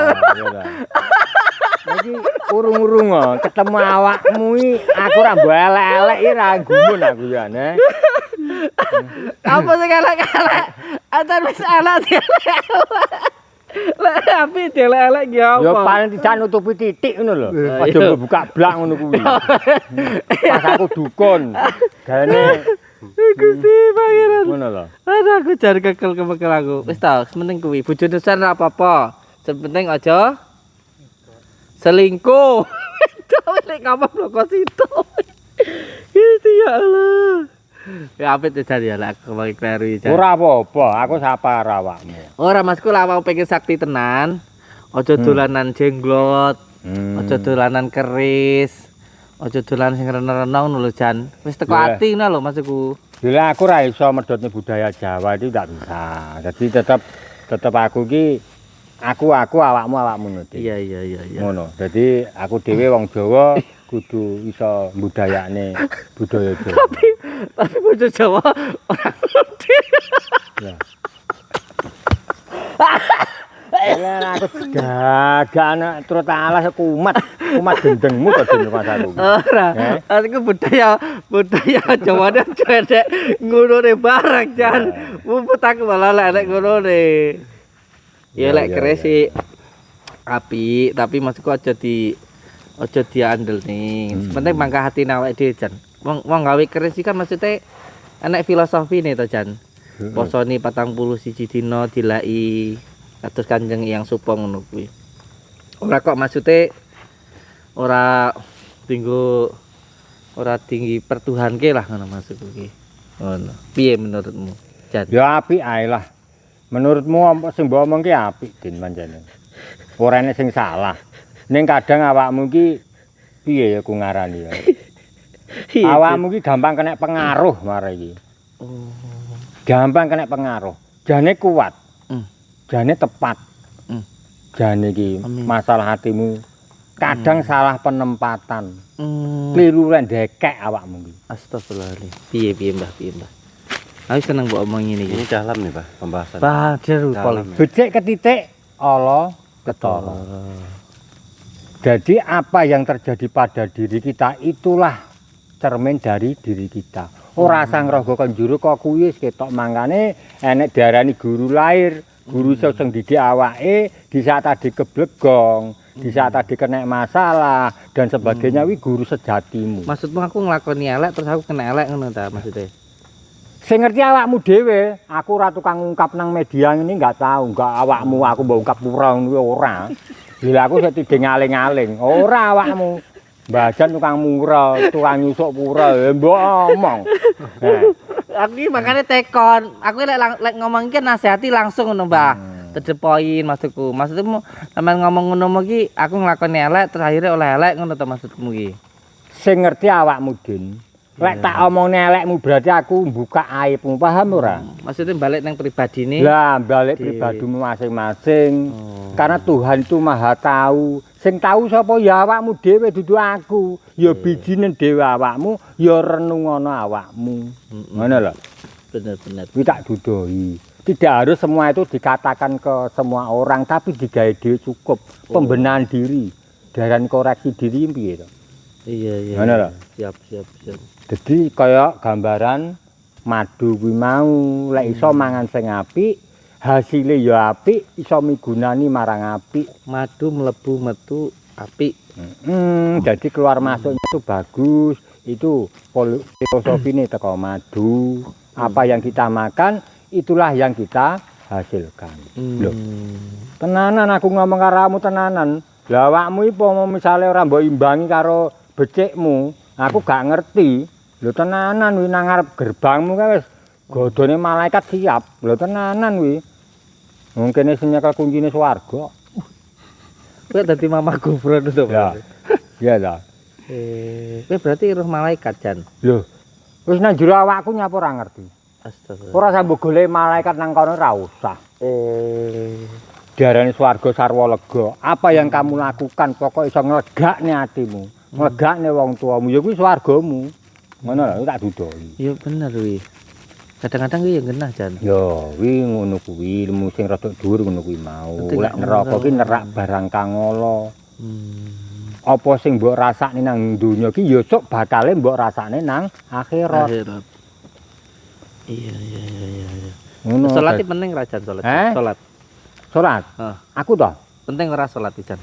Iki urung-urung ketemu awakmu iki aku ora mbok elek-elek iki ra gumun aku ya, Nek. Apa sing elek-elek? Antar wis elek elek. Lek api delek-elek ki apa? Ya paling tidak nutupi titik ngono lho. Aja buka blak ngono kuwi. Pas aku dukun. Gane Gusti pangeran. ngono lho. Aduh aku jar kekel aku. Wis ta, penting kuwi bojone san ora apa-apa. Sing penting aja selingkuh. Tapi lek kapan bloko situ. Gusti ya Allah. Ya apit jar ya lek aku bagi kleru jar. Ora apa-apa, aku sapar awakmu. Ora masku lah mau pengen sakti tenan. Aja dolanan jenglot. Aja dolanan keris. Aja dolan sing reneng-reneng ngono lho Jan. Wis teko ati ngono lho maksudku. Bila aku ra iso medhotne budaya Jawa itu ndak bisa. Jadi tetep aku ki aku awakmu ngono. Iya. Ngono. Jadi aku dhewe wong Jawa kudu iso mbudayakne budaya Jawa. Tapi bojo Jawa ora ngerti. Ya. Lah aku gagak anak terutama kumat gendengmu kok dene masaku. Ora. Aku budaya Jawa nek cedek ngono barang Jan. Mumput aku malah lek ngono ne. Ya lek keris sih api, tapi maksudku aja diandel nih. Penting mangka hati awake dhewe Jan. Wong gawe keris iki kan maksudnya enek filosofi nih to Jan. Posone 41 dina dilaki kados Kanjeng Hyang Supa ngono kuwi. Ora kok maksudnya ora tinggi pertuhanke lah ngono maksudku iki. Ngono. Piye menurutmu, Jan? Ya apik ae lah. Menurutmu apa sing mbok omongke apik Den pancene. Ora enek sing salah. Ning kadang awakmu iki piye ya ku ngarani ya. Awakmu iki gampang kena pengaruh mare iki. Oh. Gampang kena pengaruh. Jane kuat. Jane tepat. jane iki Amin. masalah hatimu kadang salah penempatan. Hmm. Kliru lan dekek awakmu iki. Astagfirullahaladzim. Piye Mbah, Aku seneng mbok omong ini. Ini dalam nih Pak pembahasan. Jeru Dalam pol. ya. Becik ketitik Allah ketara. Jadi apa yang terjadi pada diri kita itulah cermin dari diri kita. Ora sang raga konjuru kok kuwi wis ketok mangkane enek diarani guru lahir, guru sing didik awake di saat tadi keblegong, di saat tadi kena masalah dan sebagainya wi guru sejatimu. Maksudmu aku nglakoni elek terus aku kena elek ngono ta maksudnya? Sing ngerti awakmu dhewe, aku ora tukang ngungkap nang media ini enggak tahu, enggak awakmu aku mbok ungkap pura ngono ora. Lha aku sik tidhe ngaling-aling, ora awakmu. Mbajan tukang murah, tukang nyusuk pura, mbok omong. Aku iki makane tekon. Aku lek ngomong iki nasihati langsung ngono, Mbah. To the point maksudku. Maksudmu sampean ngomong ngono iki aku nglakoni elek terus akhirnya oleh elek ngono to maksudmu iki. Sing ngerti awakmu Din. Lek tak omongne elekmu berarti aku buka aibmu, paham ora? Maksudnya balik nang pribadine. Lah, balik pribadimu masing-masing. Karena Tuhan itu Maha tahu. Sing tahu sapa ya awakmu dhewe dudu aku. Ya bijine dhewe awakmu, ya renungono awakmu. Ngono lho. Bener. Kuwi tak dudohi. Tidak harus semua itu dikatakan ke semua orang, tapi digawe dhewe cukup. Pembenahan diri. Daran koreksi diri piye to? Iya. Ngono lho. Siap. Jadi kaya gambaran madu kuwi mau lek iso mangan sing apik, hasile ya apik, iso migunani marang apik. Madu mlebu metu apik. Jadi keluar masuknya itu bagus. Itu filosofi ini teko madu. Apa yang kita makan itulah yang kita hasilkan. Loh. Tenanan aku ngomong karo kamu tenanan. Lah awakmu iki apa misale ora mbok imbangi karo becikmu, aku gak ngerti. Lho tenanan wi nang ngarep gerbangmu kae wis godhone malaikat siap. Lho tenanan wi. Mungkin sing nyekel kuncine swarga. Kowe dadi mama gofron to, Ya. Iya ta. Kowe berarti roh malaikat Jan. Lho. Wis nang jero awakku nyapa ora ngerti. Astagfirullah. Ora sambung golek malaikat nang kono ora usah. Diarani swarga sarwa lega. Apa yang kamu lakukan pokok iso nglegakne atimu. Nglegakne wong tuamu ya kuwi swargamu. Ngono lho tak dudohi. Iya bener wi. Kadang-kadang kuwi ya genah Jan. Yo, wi ngono kuwi ilmu sing rada dhuwur ngono kuwi mau. Berarti Lek gak neraka ki ngono. nerak barang kang ala. Apa sing mbok rasakne nang donya ki ya sok bakale mbok rasakne nang akhirat. Iya. Ngono. Salat iki penting ra Jan salat. Salat. Salat. Heeh. Aku to. Penting ora salat Jan.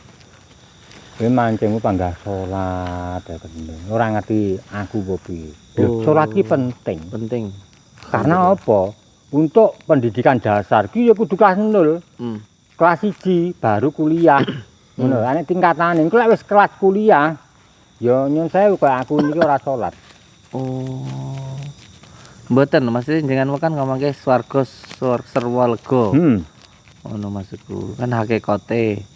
Kowe mancingmu panggah salat ya penting. Ora ngerti aku apa piye. Salat ki penting. Penting. Karena apa? Untuk pendidikan dasar ki ya kudu kelas 0. Kelas 1 baru kuliah. Ngono, ane tingkatane. Engko lek wis kelas kuliah, ya nyun sewu kaya aku niki ora salat. Oh. Mboten, maksudnya jenengan kan ngomongke swarga sarwa lega. Ngono maksudku. Kan hakikate.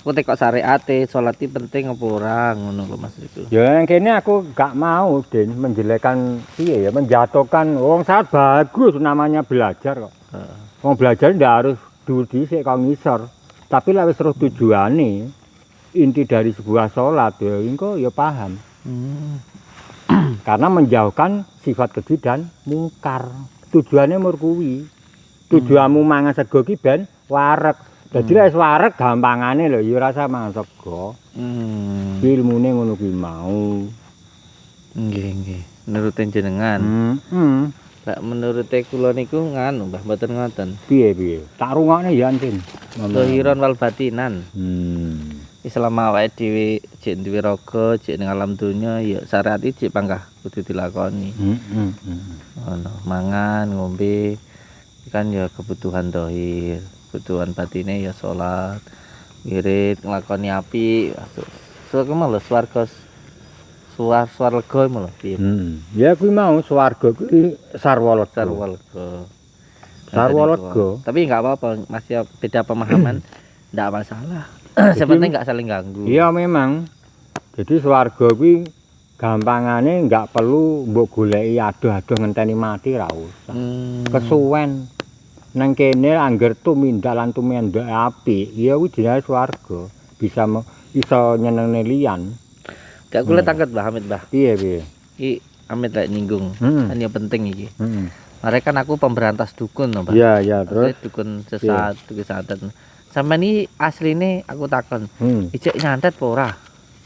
Aku tekok syariate, salat iki penting apa ora ngono kok maksudku. Ya yang kene aku gak mau Den menjelekkan piye ya, menjatuhkan wong salat bagus namanya belajar kok. Wong belajar ndak harus dhuwur dhisik kok ngisor. Tapi lek wis roh tujuane inti dari sebuah salat ya engko ya paham. Karena menjauhkan sifat keji dan mungkar. Tujuannya mur kuwi. Tujuanmu mangan sego ki ben wareg. Dadi lek wareg gampangane lho ya rasa mangan sego. Ilmune ngono kuwi mau. Nggih. Nurutin jenengan. Lek menurute kula niku nganu Mbah mboten ngoten. Piye? Tak rungokne ya Antin. Zahiran wal batinan. Islam awake dhewe jek duwe raga, jek ning alam donya ya syariat iki panggah kudu dilakoni. Ngono, mangan, ngombe kan ya kebutuhan zahir, kebutuhan batine ya salat, wirid, nglakoni apik. So kemalo swarga lega lho piye. Ya kuwi mau swarga kuwi sarwa lega. Sarwa lega. Tapi enggak apa-apa, masih beda pemahaman, enggak masalah. Sebenarnya enggak saling ganggu. Iya memang. Jadi swarga kuwi gampangane enggak perlu mbok goleki adoh-adoh ngenteni mati ra usah. Kesuwen. nang kene angger tumindak lan tumindak apik, ya kuwi jenenge swarga. Bisa iso nyenengne liyan. Gak kula tangket Mbah Hamid Mbah. Piye? Iki Hamid lek nyinggung. Hmm. Kan ya penting iki. Heeh. Mereka kan aku pemberantas dukun to, Mbah. Iya, Terus terus. dukun sesat, dukun santet. Sampeyan iki asline aku takon, ijek nyantet apa ora?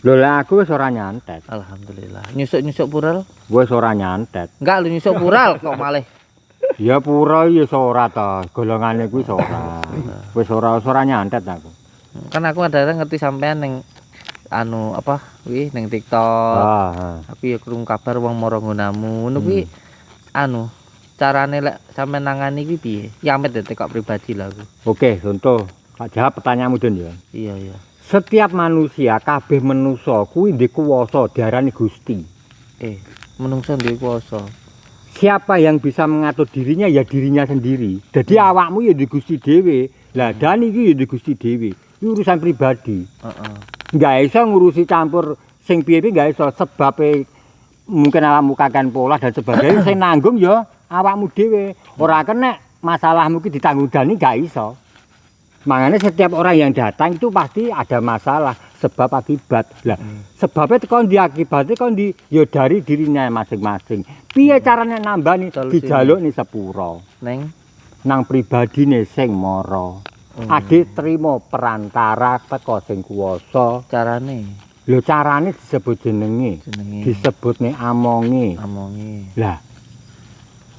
Lho lek aku wis ora nyantet. Alhamdulillah. Nyusuk-nyusuk pural? Wis ora nyantet. Enggak lu nyusuk pural kok malih. Ya pura ya ora to, golongane kuwi ora. Wis ora nyantet aku. Kan aku ada ngerti sampean ning anu apa kuwi ning TikTok. Aku ya krungu kabar wong mara nggonamu. Ngono kuwi anu carane lek sampean nangani kuwi piye? Yamet ya tekok pribadi lah aku. Oke, contoh. Tak jawab pertanyaanmu Den ya. Iya. Setiap manusia kabeh manusa kuwi ndek kuwasa diarani Gusti. Menungso duwe kuwasa. Siapa yang bisa mengatur dirinya ya dirinya sendiri. Jadi awakmu ya di Gusti dhewe. Lah Dani iki ya di Gusti dhewe. Iki urusan pribadi. Heeh. Nggak iso ngurusi campur sing piye-piye nggak iso sebabe mungkin awakmu kakan pola dan sebagainya sing nanggung ya awakmu dhewe. Ora kena masalahmu ki ditanggung Dani nggak iso. Makanya setiap orang yang datang itu pasti ada masalah sebab akibat. Lah sebabnya kon di akibatnya kon di ya dari dirinya masing-masing. Piye carane nambani dijalukne sepuro. Nang pribadine sing mara. Adik trimo perantara teko sing kuwasa. Carane. Lho carane disebut jenenge. Disebutne amonge. Lah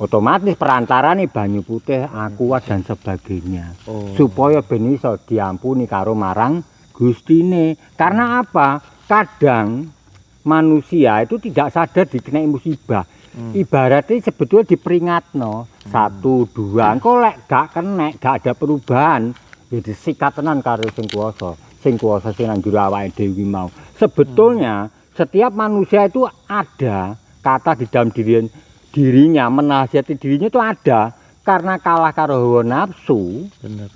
otomatis perantara nih banyu putih, aqua dan sebagainya. Supaya ben iso diampuni karo marang Gustine. Karena apa? Kadang manusia itu tidak sadar dikenai musibah. Ibaratnya sebetulnya diperingatno. 1, 2, engko lek gak kena, gak ada perubahan, ya disikat tenan karo sing kuwasa. Sing kuwasa sing nang jero awake dhewe mau. Sebetulnya setiap manusia itu ada kata di dalam dirinya menasihati dirinya itu ada karena kalah karo hawa nafsu. Benar.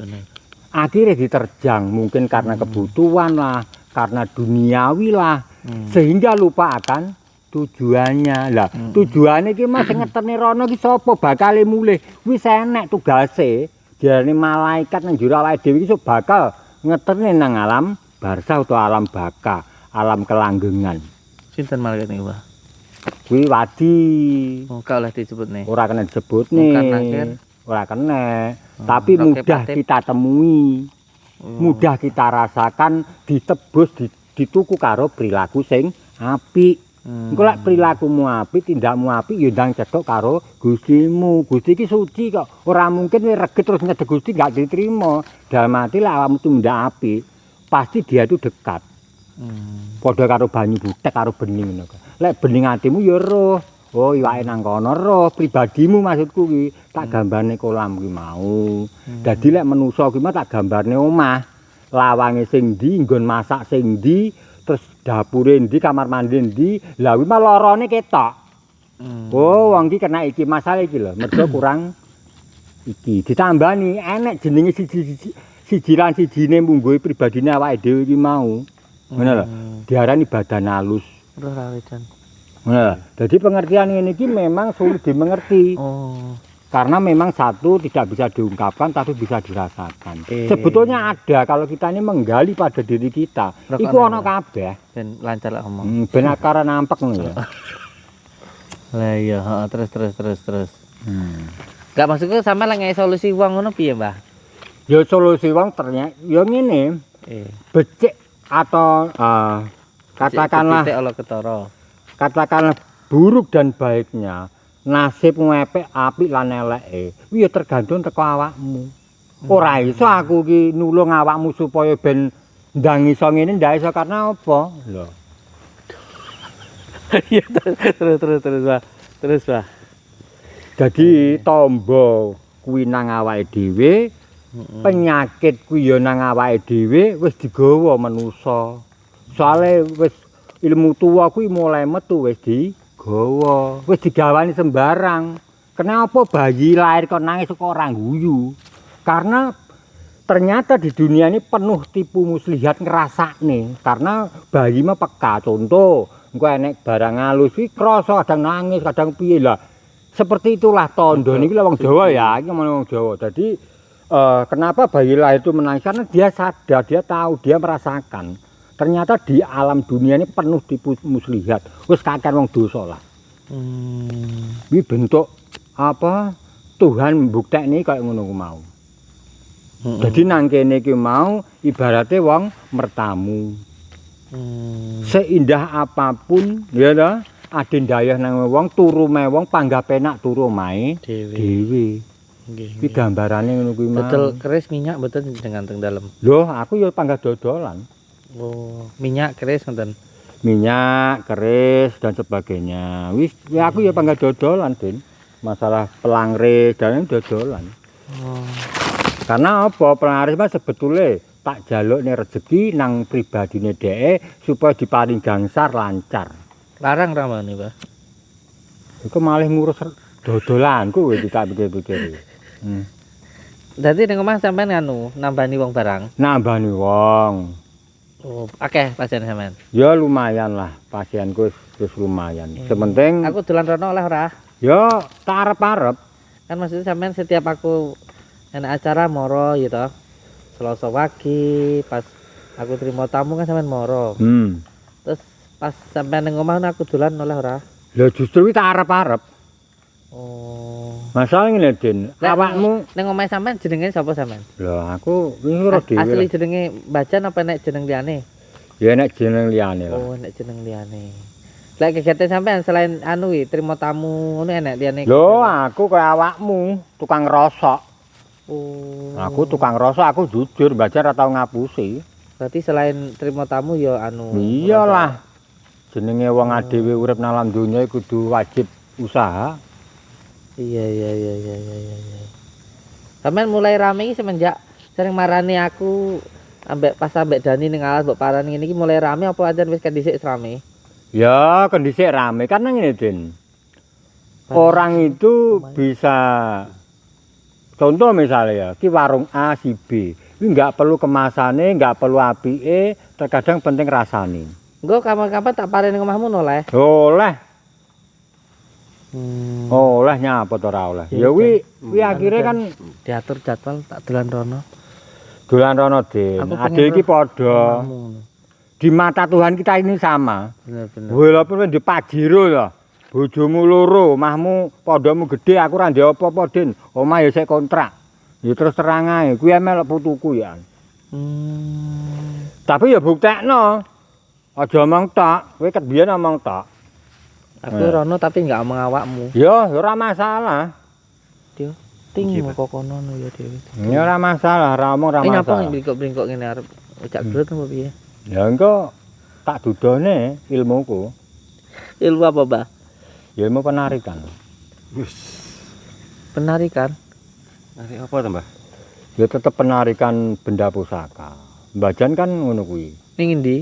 Akhirnya diterjang mungkin karena kebutuhan lah, karena duniawi lah, sehingga lupa akan tujuannya. Lah tujuannya iki mas ngeterne rono ki sapa bakale mulih wis enek tugase jarane malaikat nang jero awake dhewe iki bakal ngeterne nang alam barzah utawa alam baka, alam kelanggengan. Sinten malaikat niku, Pak? Kuwi wadi. Gak oleh disebutne. Ora kena disebutne. Ora kena. Tapi mudah kita temui. Mudah kita rasakan, ditebus, dituku karo perilaku sing apik. Engko lek perilakumu apik, tindakmu apik ya ndang cedhok karo Gustimu. Gusti iki suci kok. Ora mungkin kowe reget terus nyedhek Gusti gak diterima. Dalam arti lek awakmu tumindak apik, pasti dia itu dekat. Padha karo banyu butek karo bening ngono. Lek bening atimu ya roh. Oh iwake nang kono roh pribadimu maksudku kuwi. Tak gambarne kolam kuwi mau. Dadi lek manusa kuwi tak gambarne omah. Lawange sing ndi, nggon masak sing ndi, terus dapure ndi, kamar mandi ndi. Lah kuwi mah lorone ketok. Oh wong iki kena iki masalah iki lho. Mergo kurang iki. Ditambani enek jenenge siji lan sijine mungguhe pribadine awake dhewe iki mau. Ngono lho. Diarani badan halus. Nah, jadi pengertian ini memang sulit dimengerti. Karena memang satu tidak bisa diungkapkan tapi bisa dirasakan. Sebetulnya ada kalau kita ini menggali pada diri kita. Iku ono kabeh. Ben lancar lah ngomong. Ben akara nampak ngono ya. Lah iya, terus. Gak maksudku sampe lek ngei solusi wong ngono piye, Mbah? Ya solusi wong ternyata ya ngene. Becik atau katakanlah buruk dan baiknya nasib ngepek apik lan eleke kuwi ya tergantung teko awakmu. Ora iso aku ki nulung awakmu supaya ben ndang iso ngene ndak iso karena apa? Lho. Iya terus, Pak. Jadi tombo kuwi nang awake dhewe, penyakit kuwi ya nang awake dhewe wis digawa manusa. Soale wis ilmu tua kuwi mulai metu wis digawa, wis digawani sembarang. Kenapa bayi lahir kok nangis kok ora guyu? Karena ternyata di dunia ini penuh tipu muslihat ngrasakne. Karena bayi mah peka. Contoh, engko enek barang halus kuwi krasa kadang nangis, kadang piye lah. seperti itulah tondo niki wong Jawa ya, iki wong Jawa. Jadi kenapa bayi lahir itu menangis? Karena dia sadar, dia tahu, dia merasakan. Ternyata di alam dunia ini penuh tipu muslihat. Wis kakean wong dosa lah. Ini bentuk apa? Tuhan mbuktekne kaya ngono ku mau. Jadi nang kene iki mau ibaratnya wong mertamu. Seindah apapun ya ta, adendayah nang wong turu me wong panggah penak turu omahe dhewe. Nggih. Iki gambarane ngono kuwi mau. Betul keris minyak betul jenengan teng dalem. Loh, aku ya panggah dodolan. Oh, minyak keris ngoten. Minyak, keris dan sebagainya. Wis ya aku ya panggah dodolan, Den. Masalah pelangris dan dodolan. Oh. Karena apa? Pelangris mah sebetulnya tak jalukne rezeki nang pribadine dhek supaya diparing gangsar lancar. Larang ramane, Pak. Iku malih ngurus dodolanku wis tak pikir-pikir. Dadi ning omah sampean anu nambani wong barang. Nambani wong. Oh, akeh pasien sampean. Ya lumayan lah, pasienku wis lumayan. Sepenting Aku dolan rono oleh ora? ya tak arep-arep. Kan maksudnya sampean setiap aku enak acara moro gitu. Selasa pagi pas aku terima tamu kan sampean moro. Terus pas sampean ning omah aku dolan oleh ora? Lah justru iki tak arep-arep. Oh. Masalah ngene, Den. Awakmu ning omahe sampean jenenge sapa sampean? lho aku wingi ora dhewe. Asli jenenge Bajan apa nek jeneng liyane? Ya nek jeneng liyane lah. Oh, nek jeneng liyane. Lek kegiatan sampean selain anu iki terima tamu ngono enek liyane. Lho, aku kaya awakmu, tukang rosok. Oh. Aku tukang rosok, aku jujur baca ora tau ngapusi. Berarti selain terima tamu ya anu. Iyalah. Jenenge wong dhewe urip nang alam donya kudu wajib usaha. Iya. Sampean mulai rame iki semenjak sering marani aku ambek Dani ning alas mbok parani ngene iki mulai rame apa ajan wis dhisik rame? Ya, kan dhisik rame karena ngene, Den. Orang itu bisa contoh misalnya ya, ki warung A si B. Ini enggak perlu kemasane, enggak perlu apike, terkadang penting rasane. Engko kapan-kapan tak pareni omahmu oleh. Oleh. Oleh nyapa to ora oleh. Ya kuwi akhire kan diatur jadwal tak dolan rono. dolan rono, Den. Ade iki padha. Di mata Tuhan kita ini sama. Bener. Walaupun di Pajero ya. Bojomu loro, omahmu pondomu gede, aku ora ndek apa-apa, Den. Omah ya sik kontrak. Ya terus terang ae, kuwi melok putuku ya. Tapi ya buktekno. Aja omong tok, kowe ket biyen omong tok. Aku rono tapi enggak omong awakmu. Ya ora masalah. Dia ting kok kono ya dhewe. Ya ora masalah, ora omong ora Ini apa masalah. bringkok-bringkok ngene arep ucap gelut apa piye? Ya engko tak dudone ilmuku. Ilmu apa, Mbah? Ilmu penarikan. Penarikan. Narik apa to, Mbah? Ya tetep penarikan benda pusaka. Mbajan kan ngono kuwi. Ning endi?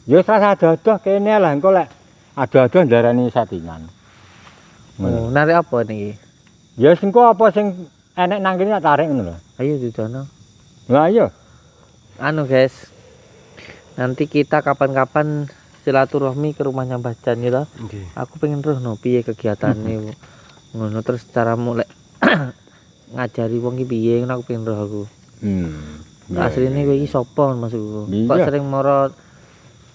Ya salah dadah kene lah engko lek ada-ada ndarani settingan. Oh, narik apa niki? Ya engko apa sing enek nang kene tak tarik ngono lho. Ayo didono. Lah iya. Anu guys. Nanti kita kapan-kapan silaturahmi ke rumahnya Mbah Jan ya. Nggih. Aku pengen roh no piye kegiatane ngono terus cara mulai ngajari wong iki piye ngono aku pengen roh aku. Asline kowe iki sapa maksudku? Kok Iya. sering moro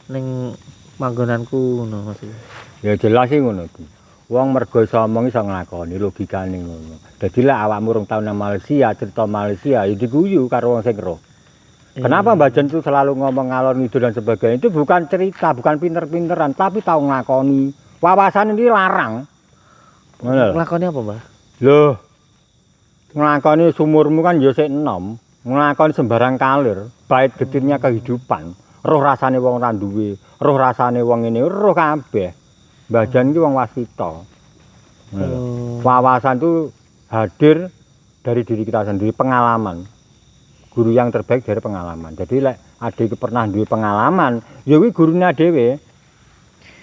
ning manggonanku ngono maksudku. Ya jelas sih ngono kuwi. Wong mergo iso omong iso nglakoni logikane ngono. Dadi lek awakmu rong taun nang Malaysia, cerita Malaysia ya diguyu karo wong sing roh. Kenapa Mbak Jan itu selalu ngomong ngalor ngidul dan sebagainya? Itu bukan cerita, bukan pinter-pinteran, tapi tahu nglakoni. Wawasan ini larang. Ngono lho. Nglakoni apa, Mbah? Loh. Nglakoni sumurmu kan ya sik enom. Nglakoni sembarang kalir, bait getirnya kehidupan. Roh rasane wong ora duwe, roh rasane wong ngene, roh kabeh. Mbah Jan iki wong wasita. Ngono lho. Wawasan itu hadir dari diri kita sendiri, pengalaman. Guru yang terbaik dari pengalaman. Jadi lek adik pernah duwe pengalaman, ya kuwi gurune dhewe.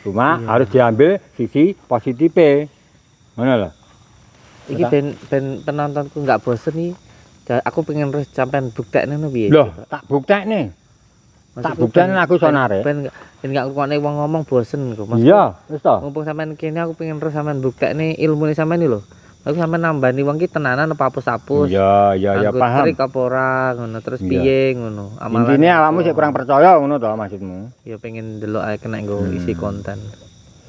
Cuma harus diambil sisi positifnya. Ngono lho. Iki ben penontonku enggak bosen nih. Aku pengen terus sampean buktekne ngono piye? Loh, tak buktekne. Tak buktikan aku iso narik. Ben enggak ngrungokne wong ngomong bosen kok. Iya, wis to. Mumpung sampean kene aku pengen terus sampean buktekne ilmune sampean iki lho. Aku sampean nambani wong ki tenanan apa hapus-hapus. Iya, paham. Trik apa ora ngono terus Iya. piye ngono. Intine awakmu sik kurang percaya ngono to maksudmu. Ya pengen delok ae kena nggo isi konten.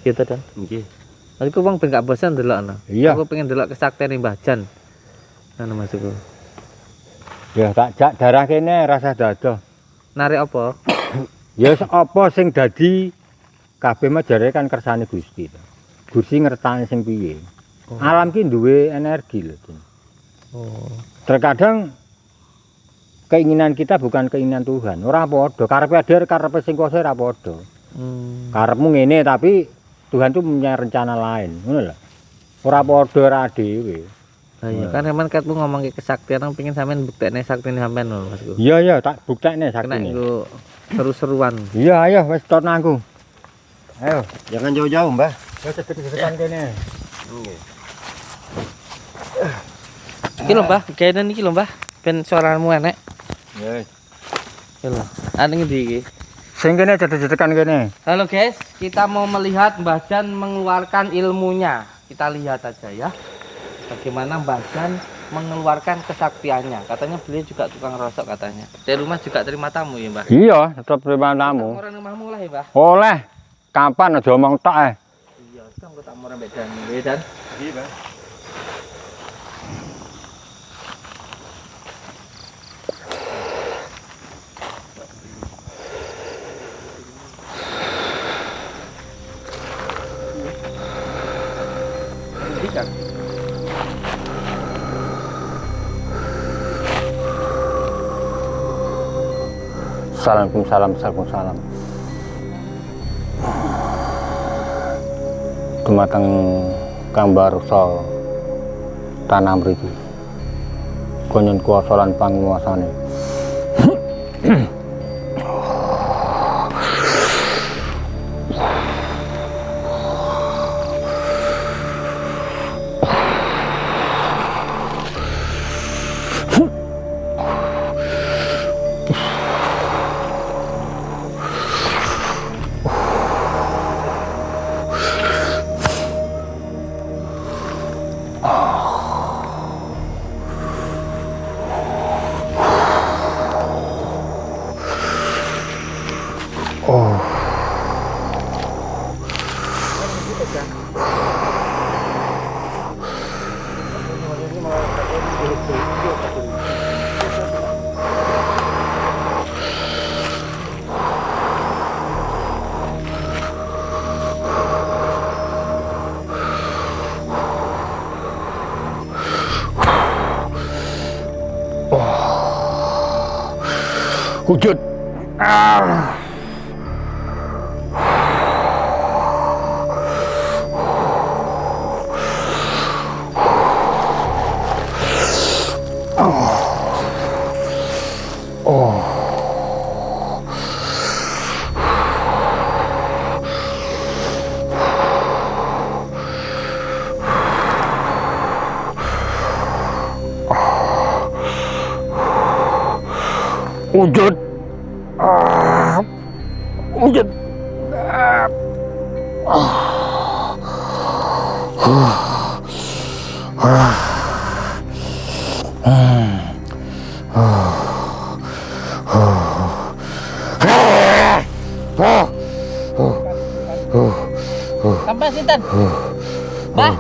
Gitu Dan. Nggih. Aku wong ben gak bosan delokno. Iya. Aku pengen delok kesaktene Mbah Jan. Ngono maksudku. Ya tak jak darah kene rasa dadoh. Narik apa? Ya apa sing dadi kabeh mah jare kan kersane Gusti. Gusti ngertani sing piye. Oh. Alam ki duwe energi lho. Oh. Terkadang keinginan kita bukan keinginan Tuhan. Ora padha, karepe ade karepe sing kuwasa ora padha. Karepmu ngene tapi Tuhan tuh punya rencana lain, ngono lho. Ora padha ora dhewe. Lah iya kan sampean katmu ngomong ke kesaktian aku pengen sampean buktekne saktine sampean lho Masku. Iya tak buktekne Kena saktine. nggo seru-seruan. Iya ayo wis ton aku. Ayo, Jangan jauh-jauh, Mbah. wis cedek-cedekan kene. Nggih. Iki lho Mbah, kene iki lho Mbah, ben suaramu enek. Wis. Iki lho. Ane ngendi iki? Sing kene cedek-cedekan kene. Halo guys, kita mau melihat Mbah Jan mengeluarkan ilmunya. Kita lihat aja ya. Bagaimana Mbah Jan mengeluarkan kesaktiannya. Katanya beliau juga tukang rosok katanya. Dari rumah juga terima tamu ya Mbah. Iya, tetep terima tamu. Orang rumahmu lah ya Mbah. Oleh. Kapan aja omong tok Iya, kan kok tamu orang bedan. Bedan. Iya, Mbah. Tidak. Salam. Dumateng Kang Barsa tanah mriki. Konyen kuwasa lan panguwasane. Wujud. Wujud. Wujud. Sampai sinten? Mbah,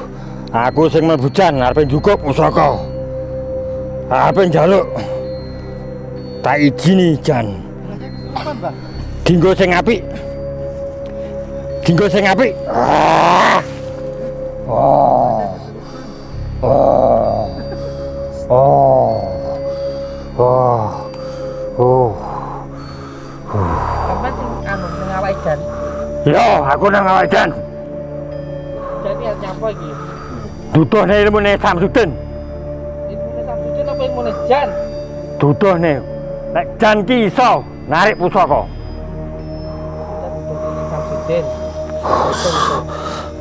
Aku sing mlebu jan arep njukuk pusaka. Arep njaluk. Tak izini jan. apa Mbah? Dinggo sing apik. Dinggo sing apik. Sampai sing anu sing awake jan. Yo, aku nang awake jan. Jadi artinya apa iki? Duduhne ilmune Samsudin. Ilmune Samsudin apa ilmune jan? Duduhne nek jan ki iso narik pusaka. Samsudin.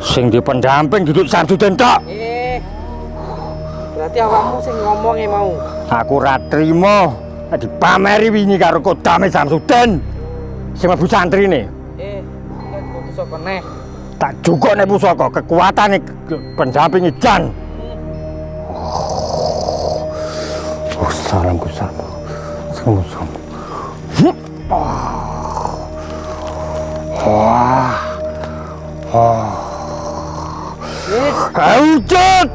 Sing dipendamping duduk Samsudin tok. Berarti awakmu sing ngomong mau. Aku ra trimo dipameri wingi karo kodame Samsudin. sing mlebu santrine. Kan pusaka neh. Tak jukone pusaka kekuatane pendampingi Jan. Oh, salam kusam. Salam. Wah. Haujat.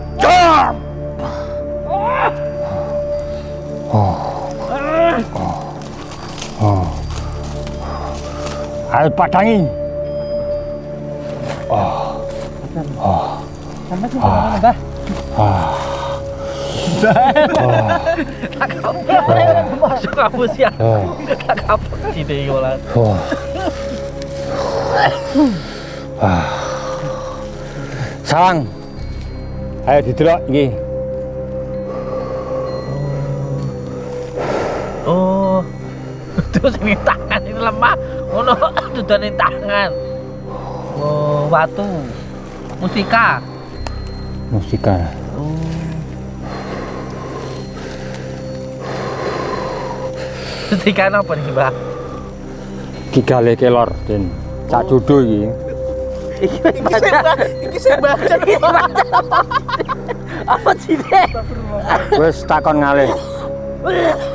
Ayo padangi. Sampai sih mana, Mbah? Masuk kampus ya. Tak kapok sini yolan. Sawang. Ayo didelok iki. Oh. Terus ini tangan ini lemah. Ono dudane tangan. Oh, batu. Mustika. Mustika apa nih, Mbah? Ki gale kelor, Den. Cak jodoh iki. Iki sing baca. Apa sih, Dek? Wis takon ngalih.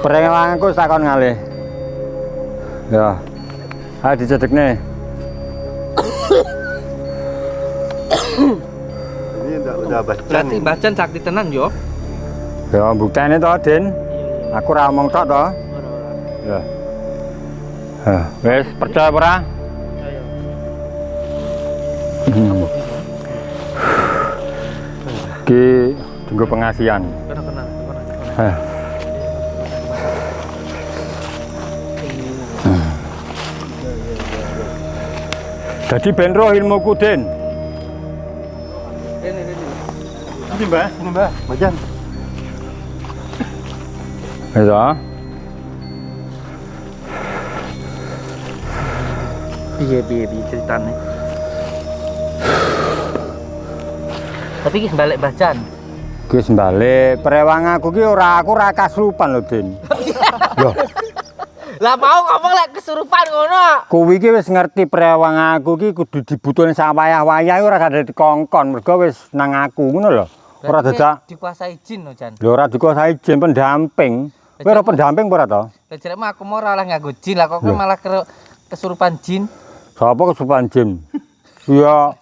Prewanganku takon ngalih. Ya. Ayo dicedekne. Ini udah bacan. Berarti bacan sakti tenan yo. Ya buktene to, Den. Aku ora omong tok to. Ya. Wis percaya ora? Ki tunggu pengasihan. Kenal. Jadi ben roh ilmuku, Den. Ini Mbah, bacan. Ya. Piye ceritane. Tapi iki balik bacan. Ki wis balik, prewanganku ki aku ora kasurupan lho, Den. Loh, Lah mau ngomong lek kesurupan ngono. kuwi ki wis ngerti prewanganku ki kudu dibutuhne sawayah-wayah ora gak dikongkon, mergo wis nang aku ngono lho. Ora dadak dikuasai jin lho, Jan. lho ora dikuasai jin pendamping. Kowe ora pendamping apa ora to? Lah jaremu aku mau ora nganggo jin lah kok kowe malah kesurupan jin. Sapa kesurupan jin? Ya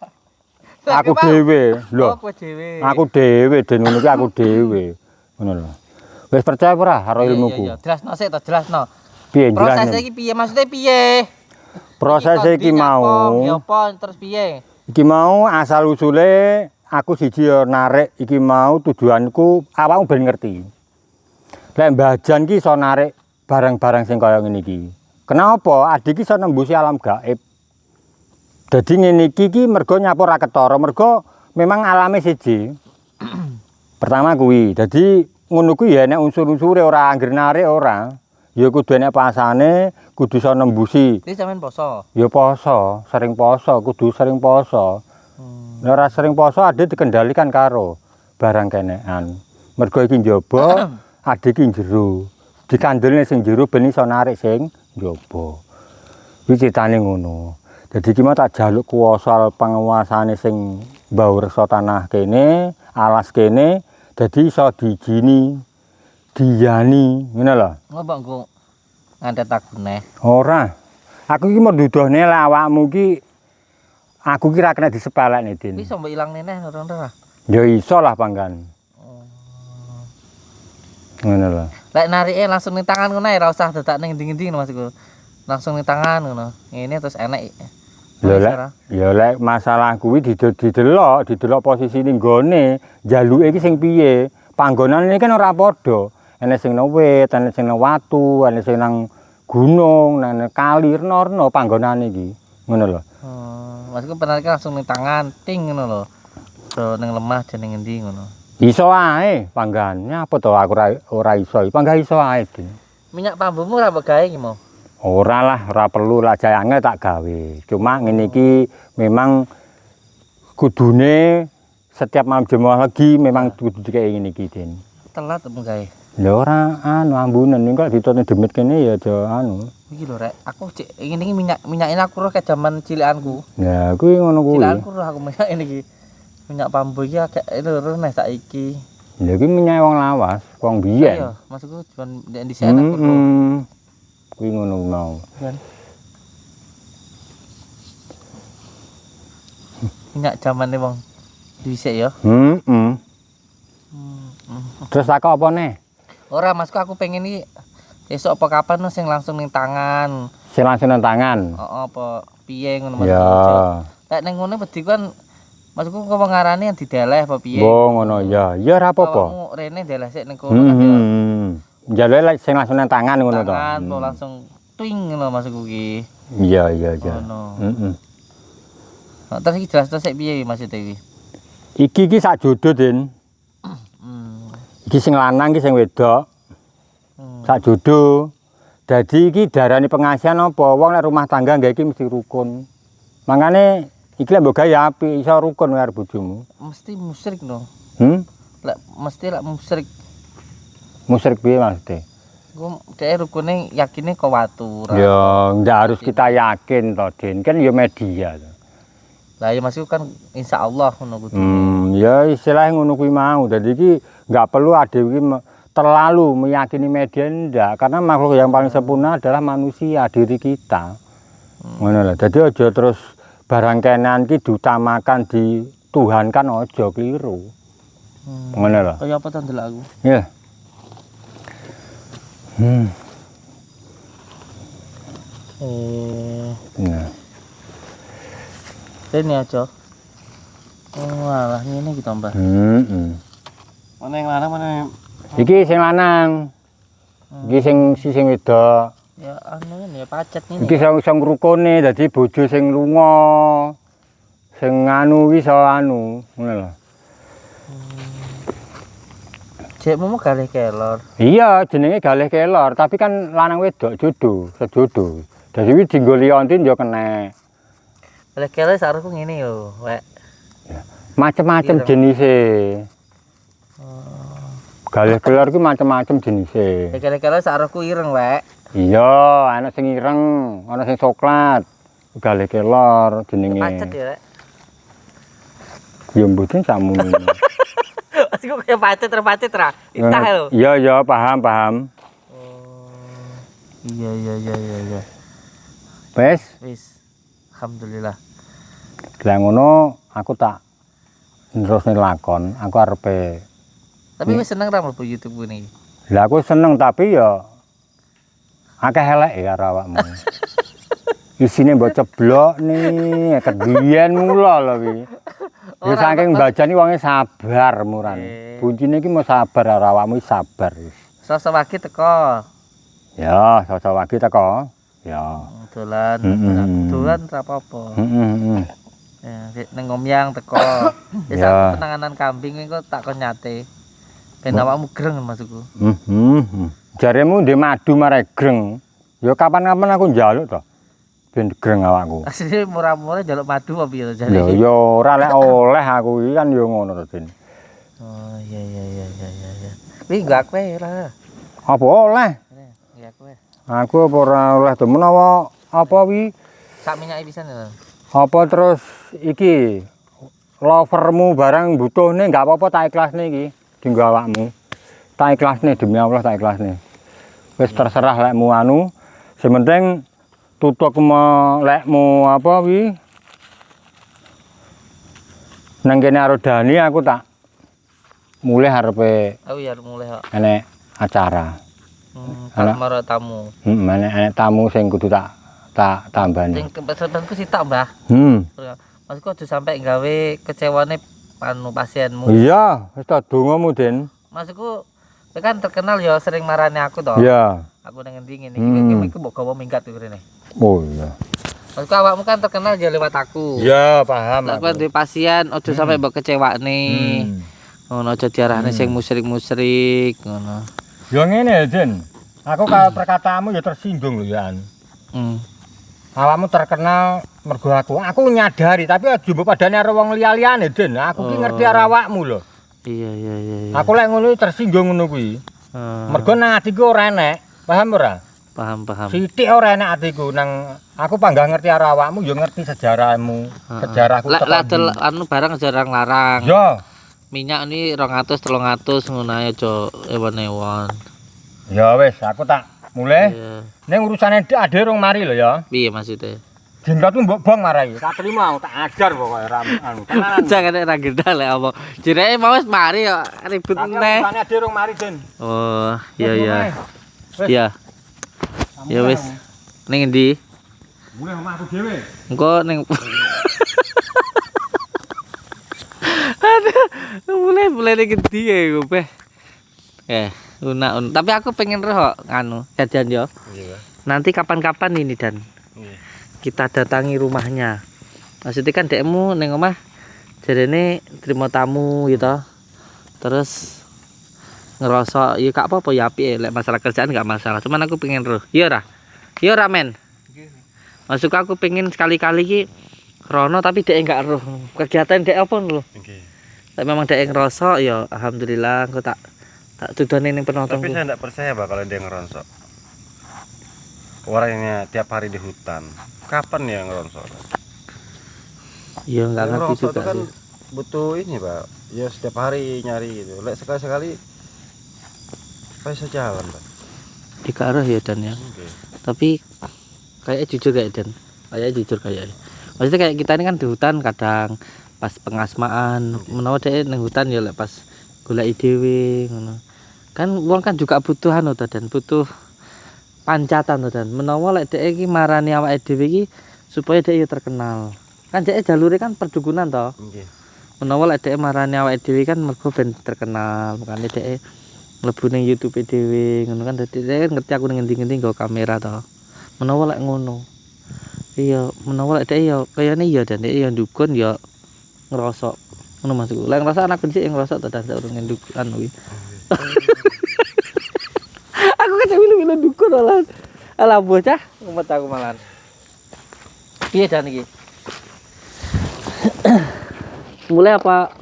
aku dhewe lho. Oh, kowe dhewe. Aku dhewe Den ngono ki aku dhewe. Ngono lho. Wis percaya apa ora karo ilmuku? Iya, jelasno sik to, jelasno. Piye Proses jelasno? iki piye? Maksudnya piye? Proses iki mau. Ya apa terus piye? Iki mau asal usule aku siji ya narik iki mau tujuanku awakmu ben ngerti. Lek Mbah Jan ki iso narik barang-barang sing kaya ngene iki. Kenapa? Adik iso nembusi alam gaib. Dadi ngene iki mergo nyapu ra ketara, mergo memang alame siji. Pertama kuwi. Dadi ngono kuwi ya nek unsur-unsure ora anggere narik ora. Ya kudu enek pasane, kudu iso nembusi. Iki sampean poso. Ya poso, sering poso, kudu sering poso. Nek ora sering poso ade dikendalikan karo barang kenekan. Mergo iki njaba, ade iki jero. Dikandelne sing jero ben iso narik sing njaba. Kuwi critane ngono. Dadi iki mau tak jaluk kuwasa penguasane sing mbau reksa tanah kene, alas kene, dadi iso dijini, diyani, ngono lho. Ngopo engko ngantet aku neh. Ora. Aku iki mau duduhne lek awakmu iki aku ki ra kena disepelekne, Din. Iso mbok ilangne neh ora. Ya iso lah panggan. Ngono lho. Lek narike langsung ning tangan ngono ae ora usah dadak ning endi-endi ngono maksudku. Langsung ning tangan ngono. Ngene terus enek. Lho lek masalah kuwi didelok posisi ning gone, jaluke iki sing piye? Panggonan ini kan ora padha. Enek sing nang wit, enek sing nang watu, enek sing nang gunung, nang kali rena-rena panggonane iki. Ngono lho. Maksudku penarike langsung ning tangan ting ngono lho. So ning lemah jan ning endi ngono. Iso ae panggan. Nyapa to aku ora iso. Panggah iso ae, Din. Minyak pambumu ora mbok gawe iki mau. Ora lah, ora perlu lah jayange tak gawe. Cuma ngene iki memang kudune setiap malam Jumat lagi memang kudu dikek ngene iki, Din. Telat mbok gawe. Lha ora anu ambunan kok ditone demit kene ya aja anu. Iki lho rek, aku cek ngene iki minyakin aku roh kayak jaman cilikanku. Ya kuwi ngono kuwi. Cilikanku roh aku minyak ini iki. Minyak bambu iki agak lho nek saiki. Ya kuwi minyak wong lawas, wong biyen. Iya, maksudku cuman di sana aku roh. Kuwi ngono mau. Kan. Minyak zamane wong dhisik ya. Terus aku apa nih? Ora masku aku pengen iki esuk apa kapan sing langsung ning tangan. Sing langsung nang tangan. Heeh apa piye ngono Ya. Lek ning ngono wedi kan masku kok ngarani yang dideleh apa piye. Oh ngono ya. Ya ora apa-apa. Kamu rene deleh sik ning kono kan ya. Njaluk sing langsung nang tangan ngono to. Tangan to langsung twing ngono masku ki. Iya iya iya. Ngono. Heeh. Terus iki jelas terus sik piye maksud iki? Iki sak jodoh, Den. Iki sing lanang iki sing wedok. Sak jodoh. Dadi iki darane pengasihan apa? Wong nek rumah tangga nggae iki mesti rukun. Mangane iki lek mbok gawe apik iso rukun karo bojomu. Mesti musyrik no. Lek Mesti musyrik. musyrik piye maksudnya? Gua dhek rukune yakine kok watu. Ya, ndak harus kita yakin to, Den. Kan ya media to. Lah ya masku kan insyaallah ngono kudu. Ya istilahnya ngono kuwi mau. Dadi iki enggak perlu ade iki terlalu meyakini media ndak, karena makhluk yang paling sempurna adalah manusia, diri kita. Ngono lho. Dadi aja terus barang kenan iki diutamakan, dituhankan aja keliru. Ngono lho. Kaya apa to ndelok aku? Ya. Nah. Ini aja. Oh, alah ngene iki to, Mbah. Mana yang lanang mana yang Iki sing lanang. Iki sing wedok. ya anu ini ya pacet ini. Iki sing rukune dadi bojo sing lunga. Sing anu iki iso anu, ngono lho. Jekmu mau galih kelor. Iya, jenenge galih kelor, tapi kan lanang wedok jodoh, sejodoh. Dadi iki dienggo liyontin yo kenek. Galih kelor sarungku ngene yo, wek. Macem-macem jenise. Galih kelor ku macem-macem jenise. Galih kelor sarungku ireng, wek. Iya, ana sing ireng, ana sing coklat. Galih kelor jenenge. Pacet ya, wek. Ya mboten sakmono. Aku kayak pacet ra. Itah lho. Iya, iya, paham. Iya. Wes, Wis. Alhamdulillah. lah ngono aku tak nerusne lakon, aku arepe. Tapi wis seneng ra mlebu YouTube ini. Lah aku seneng tapi ya akeh eleke karo awakmu. Isine mbok ceblok nih, kediyen mula lho iki. Ya saking bajani wonge sabar murane. Kuncine iki mau sabar karo awakmu sabar wis. Sosok wagi teko. Ya, sosok wagi teko. Ya. Dolan. Dolan ra apa-apa. Ya, ning ngomyang teko. Ya penanganan kambing kok tak kon nyate. Ben awakmu greng maksudku. Jaremu ndek madu marek greng. Ya kapan-kapan aku njaluk to. Ben greng awakku. Asline murah-murah njaluk madu apa piye to jare. Lho ya ora lek oleh aku iki kan ya ngono to, Den. Oh iya. Kuwi enggak kowe ora. Apa oleh? Iya kowe. Aku apa ora oleh to menawa apa wi? Sak minyake pisan lho. Apa terus iki lovermu barang butuhne enggak apa-apa tak ikhlasne iki dienggo awakmu. Tak ikhlasne demi Allah tak ikhlasne. Wis terserah lekmu anu. Sing penting tutuk lekmu apa wi? Nang kene karo Dani aku tak mulai arepe Aku ya mulai kok. enek acara. Tak maro tamu. Enek tamu sing kudu tak tambani. Sing kepesenku sih tak, Mbah. Maksudku aja sampai gawe kecewane anu pasienmu. Iya, wis ta dongamu, Den. Maksudku kowe kan terkenal ya sering marani aku to. Iya. Aku nang endi ngene iki iku mbok gawa minggat iki rene. Oh iya. Maksudku awakmu kan terkenal ya lewat aku. Iya, paham Nek kowe duwe pasien aja sampai mbok kecewakne. Ngono aja diarahne sing musyrik-musyrik ngono. Ya ngene, Den. Aku kalau perkataanmu ya tersinggung lho ya. Awakmu terkenal mergo aku. Aku nyadari, tapi aja mbok padane karo wong liya-liyane, Den. Aku ki ngerti karo awakmu lho. Iya. Aku lek ngono tersinggung ngono kuwi. Mergo nang atiku ora enek. Paham ora? Paham. Sithik ora enek atiku nang aku panggah ngerti karo awakmu ya ngerti sejarahmu. Sejarahku Lek teko ladel ndi. anu barang jarang larang. Yo, Minyak ini 200 300 ngono ae aja ewon-ewon. ya wis aku tak mulai. Iya. Ning urusane ade rong mari lho ya. Piye maksudnya? Jenggot mbok bong marai. Tak terima tak ajar pokoke anu. Tenanan. Jangan nek ra gendal lek apa. Jireke mau wis mari kok ribut neh. Urusane ade rong mari, Den. Oh, iya iya. Wis. Iya. Ya wis. Ning endi? Mulai omahku dhewe. Engko ning Aduh, mulai ning endi ya kowe? Tapi aku pengen roh kok anu, jajan yo. Iya. Nanti kapan-kapan ini Dan. Iya. Kita datangi rumahnya. Maksudnya kan dekmu ning omah jarene terima tamu gitu. Terus ngerasa ya gak apa-apa ya apik lek masalah kerjaan gak masalah. Cuman aku pengen roh. Iya ora? Iya ora men? Maksud aku pengen sekali-kali ki rono tapi dek enggak roh. Kegiatan dek apa lho? Oke. Tapi memang dek ngerasa ya alhamdulillah aku tak tudone ning penontonku. Tapi saya enggak percaya Pak kalau dia ngeronsok. Orangnya tiap hari di hutan. Kapan ya ngeronsok? Iya enggak ngerti Ngeronsok juga. itu kan Sih. butuh ini Pak. Ya setiap hari nyari gitu. Lek sekali-sekali bisa jalan Pak. Di arah ya Dan ya. Oke. Tapi kayak jujur kayak Dan. Kayak jujur kayak. Maksudnya kayak kita ini kan di hutan kadang pas pengasmaan menawa dhek ning hutan ya lek pas golek dhewe ngono. Kan wong kan juga butuh anu to Dan, butuh pancatan to Dan. Menawa lek dhek iki marani awake dhewe iki supaya dhek ya terkenal. Kan dhek jalure kan perdukunan to. Oke. Menawa lek dhek marani awake dhewe kan mergo ben terkenal. Makane dhek mlebu ning YouTube dhewe ngono kan dadi dhek ngerti aku ning ngendi-ngendi nggo kamera to. Menawa lek ngono. Iya, menawa lek dhek ya kayane iya Dan dhek ya ndukun ya ngerosok. Ngono maksudku. Lek ngerasa anak dhisik yang ngerosok to Dan urung nduk anu kuwi. Aku kan wilu-wilu dukun alah. Alah bocah, umet aku malan. Piye Dan iki? Mulai apa?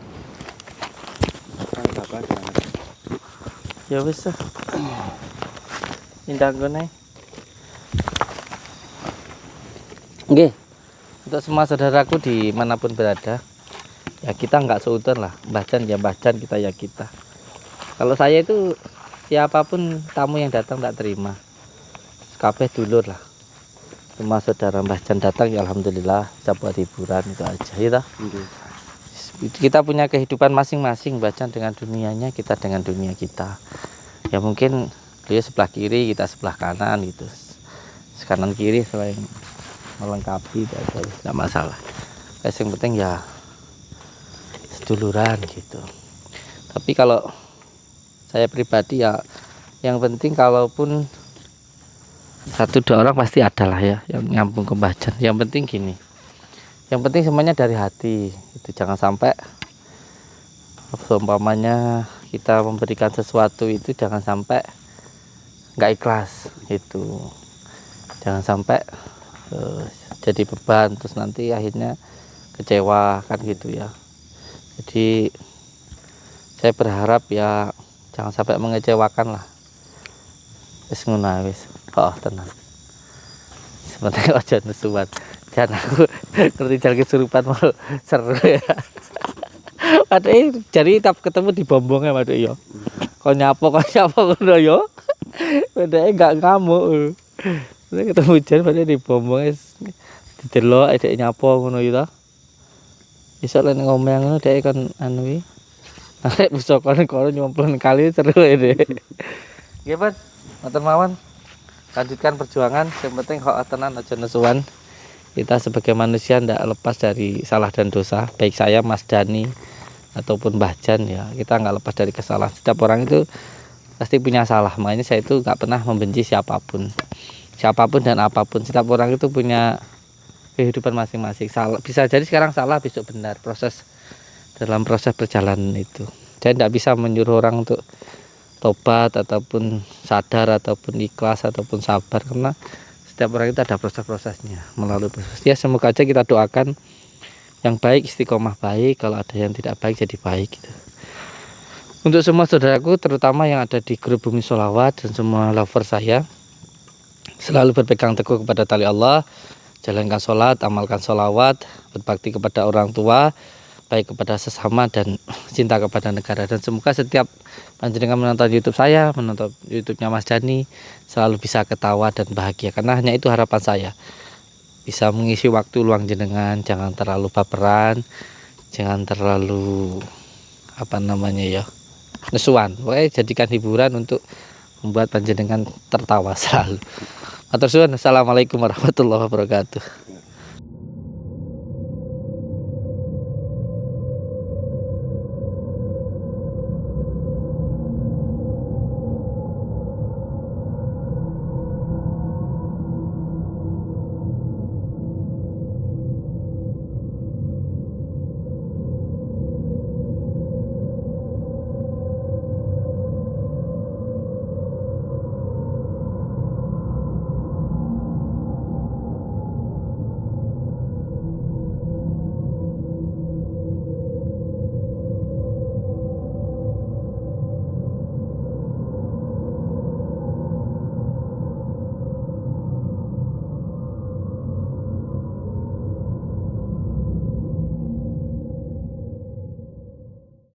Ya wis. Indah gone. Nggih. Untuk semua saudaraku dimanapun berada, ya kita nggak seutuh lah. Mbah Jan ya Mbah Jan, kita ya kita. Kalau saya itu siapapun tamu yang datang tak terima. Kabeh dulur lah. Semua saudara Mbah Jan datang ya alhamdulillah bisa buat hiburan itu aja ya. Kita punya kehidupan masing-masing Mbah Jan dengan dunianya, kita dengan dunia kita. Ya mungkin dia sebelah kiri, kita sebelah kanan gitu. Kanan kiri selain melengkapi tidak masalah. Yang penting ya seduluran gitu. Tapi kalau saya pribadi ya yang penting kalaupun satu dua orang pasti ada lah ya yang nyambung ke Mbah Jan. Yang penting gini, yang penting semuanya dari hati itu, jangan sampai seumpamanya kita memberikan sesuatu itu jangan sampai nggak ikhlas itu, jangan sampai jadi beban terus nanti akhirnya kecewa kan gitu ya. Jadi saya berharap ya jangan sampai mengecewakan lah. Wis ngono wis. Oh tenang. Sebenarnya aja nesuan. Jangan aku ngerti jalan kesurupan mau seru ya. Padahal jadi tap ketemu di bombongnya padahal ya. Kau nyapa ngono ya. Padahal enggak ngamuk. Nek ketemu jan padahal di bombongnya didelok dhek nyapa ngono ya. Iso lek ngomong ngono dhek kan anu iki. Nek pusaka kono nyomplon kali seru ya deh. Nggih, Pak. Ngoten mawon. Lanjutkan perjuangan, yang penting hak tenan aja nesuan. Kita sebagai manusia ndak lepas dari salah dan dosa, baik saya, Mas Dani ataupun Mbah Jan ya. Kita nggak lepas dari kesalahan. Setiap orang itu pasti punya salah. Makanya saya itu nggak pernah membenci siapapun. Siapapun dan apapun. Setiap orang itu punya kehidupan masing-masing. Salah bisa jadi sekarang salah, besok benar. Dalam proses perjalanan itu. Saya tidak bisa menyuruh orang untuk tobat ataupun sadar ataupun ikhlas ataupun sabar, karena setiap orang itu ada proses-prosesnya melalui proses. Ya semoga aja kita doakan yang baik istiqomah baik, kalau ada yang tidak baik jadi baik gitu. Untuk semua saudaraku, terutama yang ada di grup Bumi Sholawat dan semua lover saya, selalu berpegang teguh kepada tali Allah, jalankan sholat, amalkan sholawat, berbakti kepada orang tua, baik kepada sesama dan cinta kepada negara. Dan semoga setiap panjenengan menonton YouTube saya, menonton YouTube-nya Mas Dani, selalu bisa ketawa dan bahagia, karena hanya itu harapan saya. Bisa mengisi waktu luang jenengan, jangan terlalu baperan, jangan terlalu nesuan. Pokoknya jadikan hiburan untuk membuat panjenengan tertawa selalu. Matur suwun. Assalamualaikum warahmatullahi wabarakatuh.